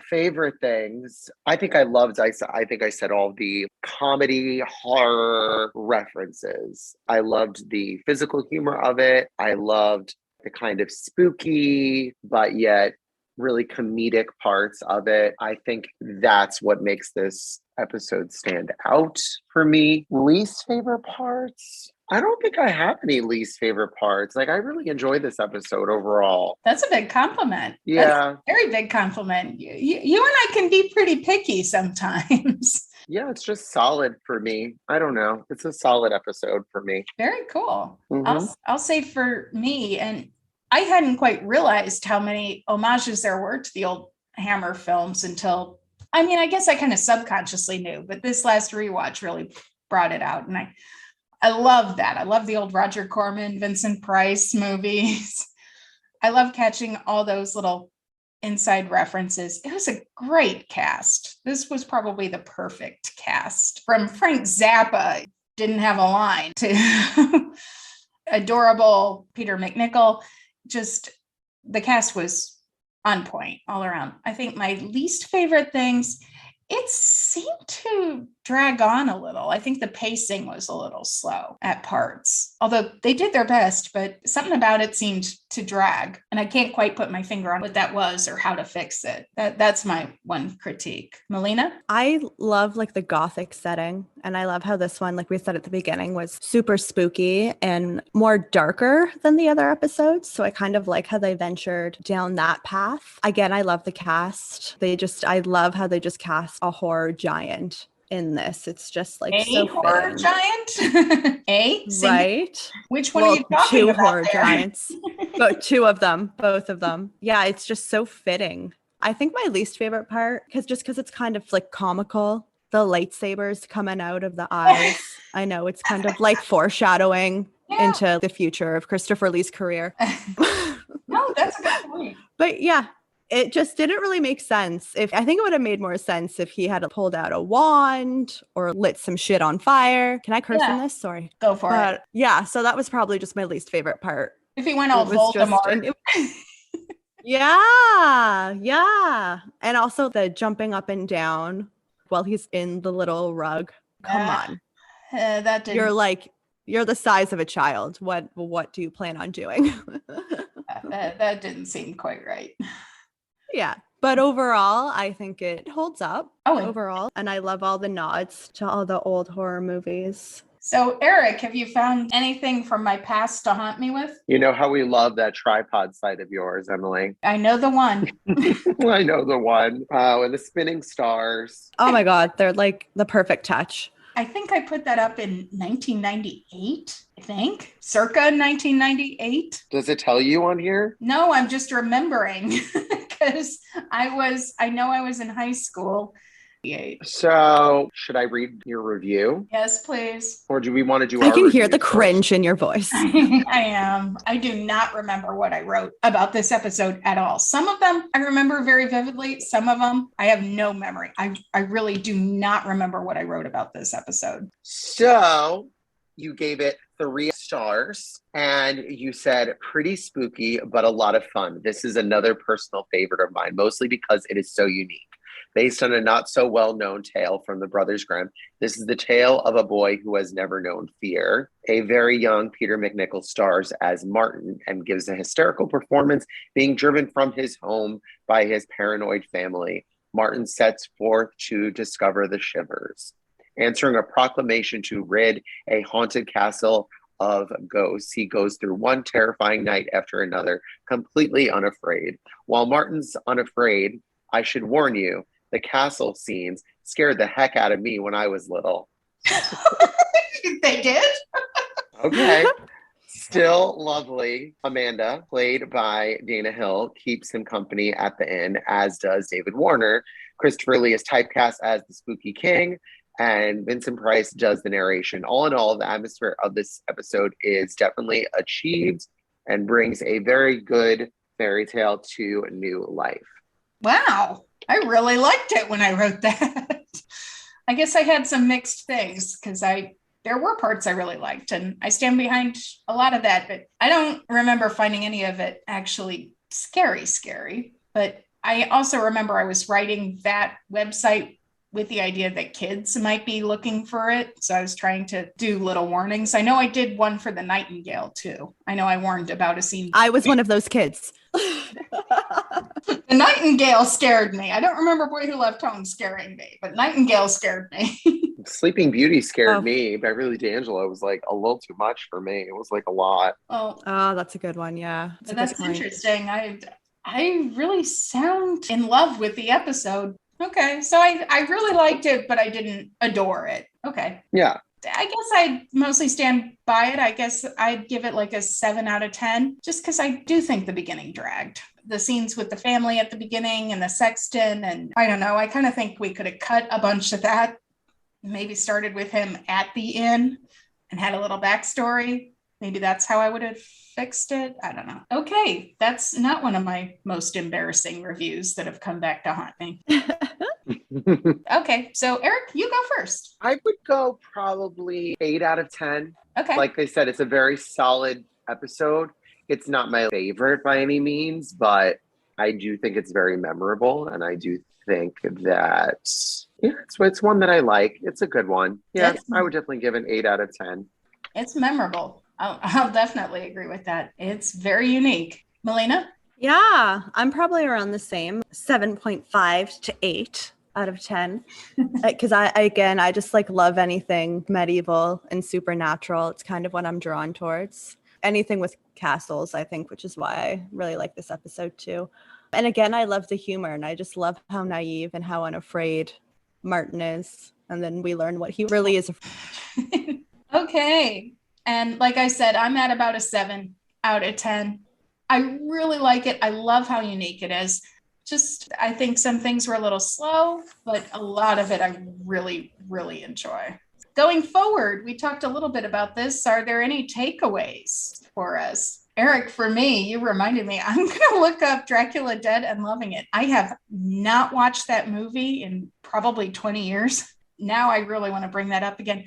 Favorite things. I think I said all the comedy horror references. I loved the physical humor of it. I loved the kind of spooky, but yet really comedic parts of it. I think that's what makes this episode stand out for me. Least favorite parts? I don't think I have any least favorite parts. Like, I really enjoyed this episode overall. That's a big compliment. Yeah. That's a very big compliment. You and I can be pretty picky sometimes. Yeah, it's just solid for me. I don't know. It's a solid episode for me. Very cool. Mm-hmm. I'll say for me, and I hadn't quite realized how many homages there were to the old Hammer films until, I guess I kind of subconsciously knew, but this last rewatch really brought it out. And I love that. I love the old Roger Corman, Vincent Price movies. I love catching all those little inside references. It was a great cast. This was probably the perfect cast. From Frank Zappa, didn't have a line, to adorable Peter McNichol. Just the cast was on point all around. I think my least favorite things, it seemed to drag on a little. I think the pacing was a little slow at parts, although they did their best, but something about it seemed to drag. And I can't quite put my finger on what that was or how to fix it. That's my one critique. Melina? I love like the gothic setting. And I love how this one, like we said at the beginning, was super spooky and more darker than the other episodes. So I kind of like how they ventured down that path. Again, I love the cast. I love how they just cast a horror giant in this. It's just like so horror fitting. giant? Right? Which one are you talking two about horror there? giants. But two of them, both of them. Yeah, it's just so fitting. I think my least favorite part, because it's kind of like comical, the lightsabers coming out of the eyes. I know it's kind of like foreshadowing into the future of Christopher Lee's career. No, that's a good point. But yeah, it just didn't really make sense. I think it would have made more sense if he had pulled out a wand or lit some shit on fire. Can I curse in this? Sorry. Go for it. Yeah, so that was probably just my least favorite part. If he went all Voldemort. Yeah. And also the jumping up and down while he's in the little rug. Come on. That didn't. You're the size of a child. What do you plan on doing? That didn't seem quite right. Yeah. But overall, I think it holds up overall. And I love all the nods to all the old horror movies. So, Eric, have you found anything from my past to haunt me with? You know how we love that tripod site of yours, Emily. I know the one. I know the one. And the spinning stars. Oh my God. They're like the perfect touch. I think I put that up in 1998, circa 1998. Does it tell you on here? No, I'm just remembering because I know I was in high school. So should I read your review? Yes, please. Or do we want to do I can hear the cringe in your voice. I do not remember what I wrote about this episode at all. Some of them I remember very vividly. Some of them I have no memory. I really do not remember what I wrote about this episode. So you gave it 3 stars and you said pretty spooky, but a lot of fun. This is another personal favorite of mine, mostly because it is so unique. Based on a not so well-known tale from the Brothers Grimm, this is the tale of a boy who has never known fear. A very young Peter McNichol stars as Martin and gives a hysterical performance, being driven from his home by his paranoid family. Martin sets forth to discover the Shivers, answering a proclamation to rid a haunted castle of ghosts. He goes through one terrifying night after another, completely unafraid. While Martin's unafraid, I should warn you, the castle scenes scared the heck out of me when I was little. They did? Okay. Still lovely. Amanda, played by Dana Hill, keeps him company at the inn, as does David Warner. Christopher Lee is typecast as the Spooky King, and Vincent Price does the narration. All in all, the atmosphere of this episode is definitely achieved and brings a very good fairy tale to new life. Wow. I really liked it when I wrote that. I guess I had some mixed things because there were parts I really liked, and I stand behind a lot of that, but I don't remember finding any of it actually scary. But I also remember I was writing that website with the idea that kids might be looking for it. So I was trying to do little warnings. I know I did one for the Nightingale too. I know I warned about a scene. I was one of those kids. The Nightingale scared me. I don't remember Boy Who Left Home scaring me, but Nightingale scared me. Sleeping Beauty scared me. Beverly D'Angelo was like a little too much for me. It was like a lot. Oh, that's a good one. Yeah. That's interesting. I really sound in love with the episode. Okay. So I really liked it, but I didn't adore it. Okay. Yeah. I guess I'd mostly stand by it. I guess I'd give it like a 7 out of 10, just because I do think the beginning dragged. The scenes with the family at the beginning and the sexton, and I don't know, I kind of think we could have cut a bunch of that, maybe started with him at the inn and had a little backstory. Maybe that's how I would have fixed it. I don't know. Okay, that's not one of my most embarrassing reviews that have come back to haunt me. Okay, so Eric, you go first. I would go probably 8 out of 10. Okay. Like I said, it's a very solid episode. It's not my favorite by any means, but I do think it's very memorable. And I do think that, it's one that I like. It's a good one. Yeah, I would definitely give an 8 out of 10. It's memorable. I'll definitely agree with that. It's very unique. Melina? Yeah, I'm probably around the same, 7.5 to 8 out of 10. Because I just like love anything medieval and supernatural. It's kind of what I'm drawn towards. Anything with castles, I think, which is why I really like this episode too. And again, I love the humor, and I just love how naive and how unafraid Martin is. And then we learn what he really is. Okay. And like I said, I'm at about a 7 out of 10. I really like it. I love how unique it is. Just, I think some things were a little slow, but a lot of it I really, really enjoy. Going forward, we talked a little bit about this. Are there any takeaways for us? Eric, for me, you reminded me, I'm going to look up Dracula Dead and Loving It. I have not watched that movie in probably 20 years. Now I really want to bring that up again.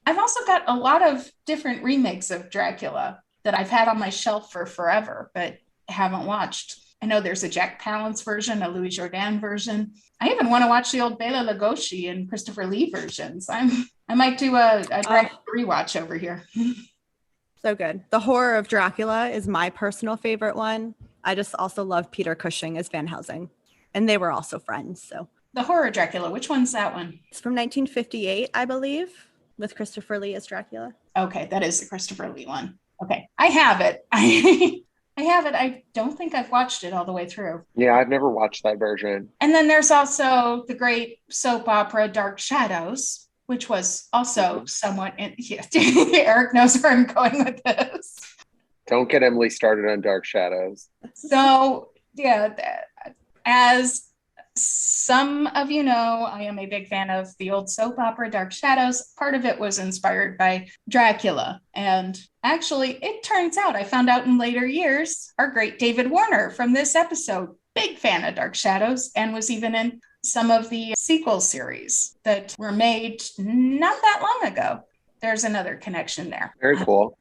I've also got a lot of different remakes of Dracula that I've had on my shelf for forever, but haven't watched. I know there's a Jack Palance version, a Louis Jourdan version. I even want to watch the old Bela Lugosi and Christopher Lee versions. I might do a Dracula rewatch over here. So good. The Horror of Dracula is my personal favorite one. I just also love Peter Cushing as Van Helsing, and they were also friends. So The Horror of Dracula, which one's that one? It's from 1958, I believe, with Christopher Lee as Dracula. Okay, that is the Christopher Lee one. Okay, I have it. I have it. I don't think I've watched it all the way through. Yeah, I've never watched that version. And then there's also the great soap opera Dark Shadows, which was also somewhat Eric knows where I'm going with this. Don't get Emily started on Dark Shadows. So, yeah, as some of you know, I am a big fan of the old soap opera Dark Shadows. Part of it was inspired by Dracula. And actually, it turns out, I found out in later years, our great David Warner from this episode, big fan of Dark Shadows, and was even in some of the sequel series that were made not that long ago. There's another connection there. Very cool.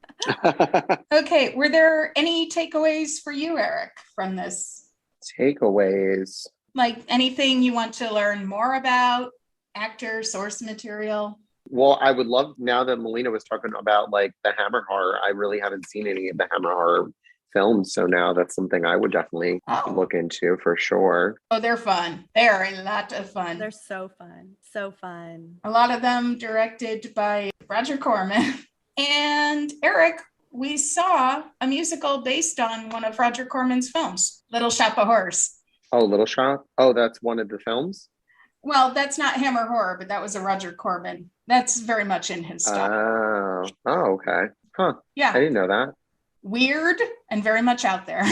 Okay, were there any takeaways for you, Eric, from this? Takeaways. Like anything you want to learn more about, actor, source material? Well, I would love, now that Melina was talking about like the Hammer horror, I really haven't seen any of the Hammer horror films. So now that's something I would definitely look into for sure. Oh, they're fun. They are a lot of fun. They're so fun. So fun. A lot of them directed by Roger Corman. And Eric, we saw a musical based on one of Roger Corman's films, Little Shop of Horrors. Oh, Little Shop? Oh, that's one of the films? Well, that's not Hammer horror, but that was a Roger Corman. That's very much in his style. Oh, okay. Huh. Yeah. I didn't know that. weird and very much out there.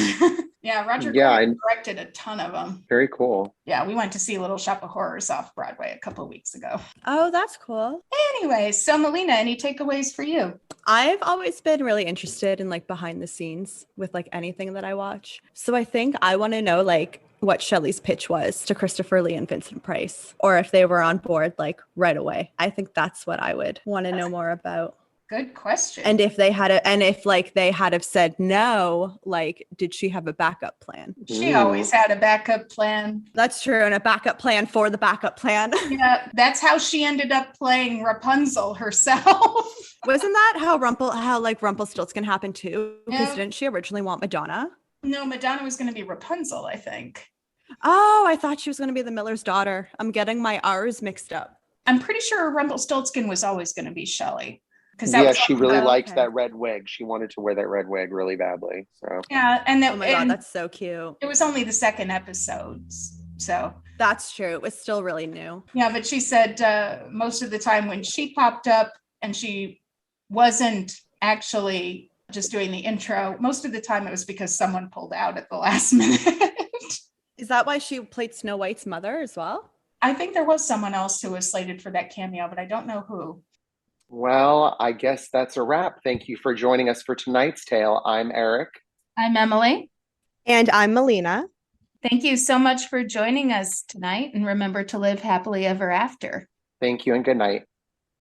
Yeah, Roger Yeah, Corman directed a ton of them. Very cool. Yeah, we went to see Little Shop of Horrors off Broadway a couple of weeks ago. Oh, that's cool. Anyway, so Melina, any takeaways for you? I've always been really interested in like behind the scenes with like anything that I watch. So I think I want to know like what Shelley's pitch was to Christopher Lee and Vincent Price, or if they were on board like right away. I think that's what I would want to know more about. Good question. And if they had if like they had have said no, like did she have a backup plan? She always had a backup plan. That's true, and a backup plan for the backup plan. Yeah, that's how she ended up playing Rapunzel herself. Wasn't that how Rumpelstiltskin happened too? Because Yeah. didn't she originally want Madonna? No, Madonna was going to be Rapunzel, I think. Oh, I thought she was going to be the miller's daughter. I'm getting my R's mixed up. I'm pretty sure Rumpelstiltskin was always going to be Shelley. Yeah, she really liked that red wig. She wanted to wear that red wig really badly. So yeah, and oh my god, that's so cute. It was only the second episodes, so that's true. It was still really new. Yeah, but she said most of the time when she popped up and she wasn't actually just doing the intro, most of the time it was because someone pulled out at the last minute. Is that why she played Snow White's mother as well? I think there was someone else who was slated for that cameo, but I don't know who. Well, I guess that's a wrap. Thank you for joining us for tonight's tale. I'm Eric. I'm Emily. And I'm Melina. Thank you so much for joining us tonight. And remember to live happily ever after. Thank you and good night.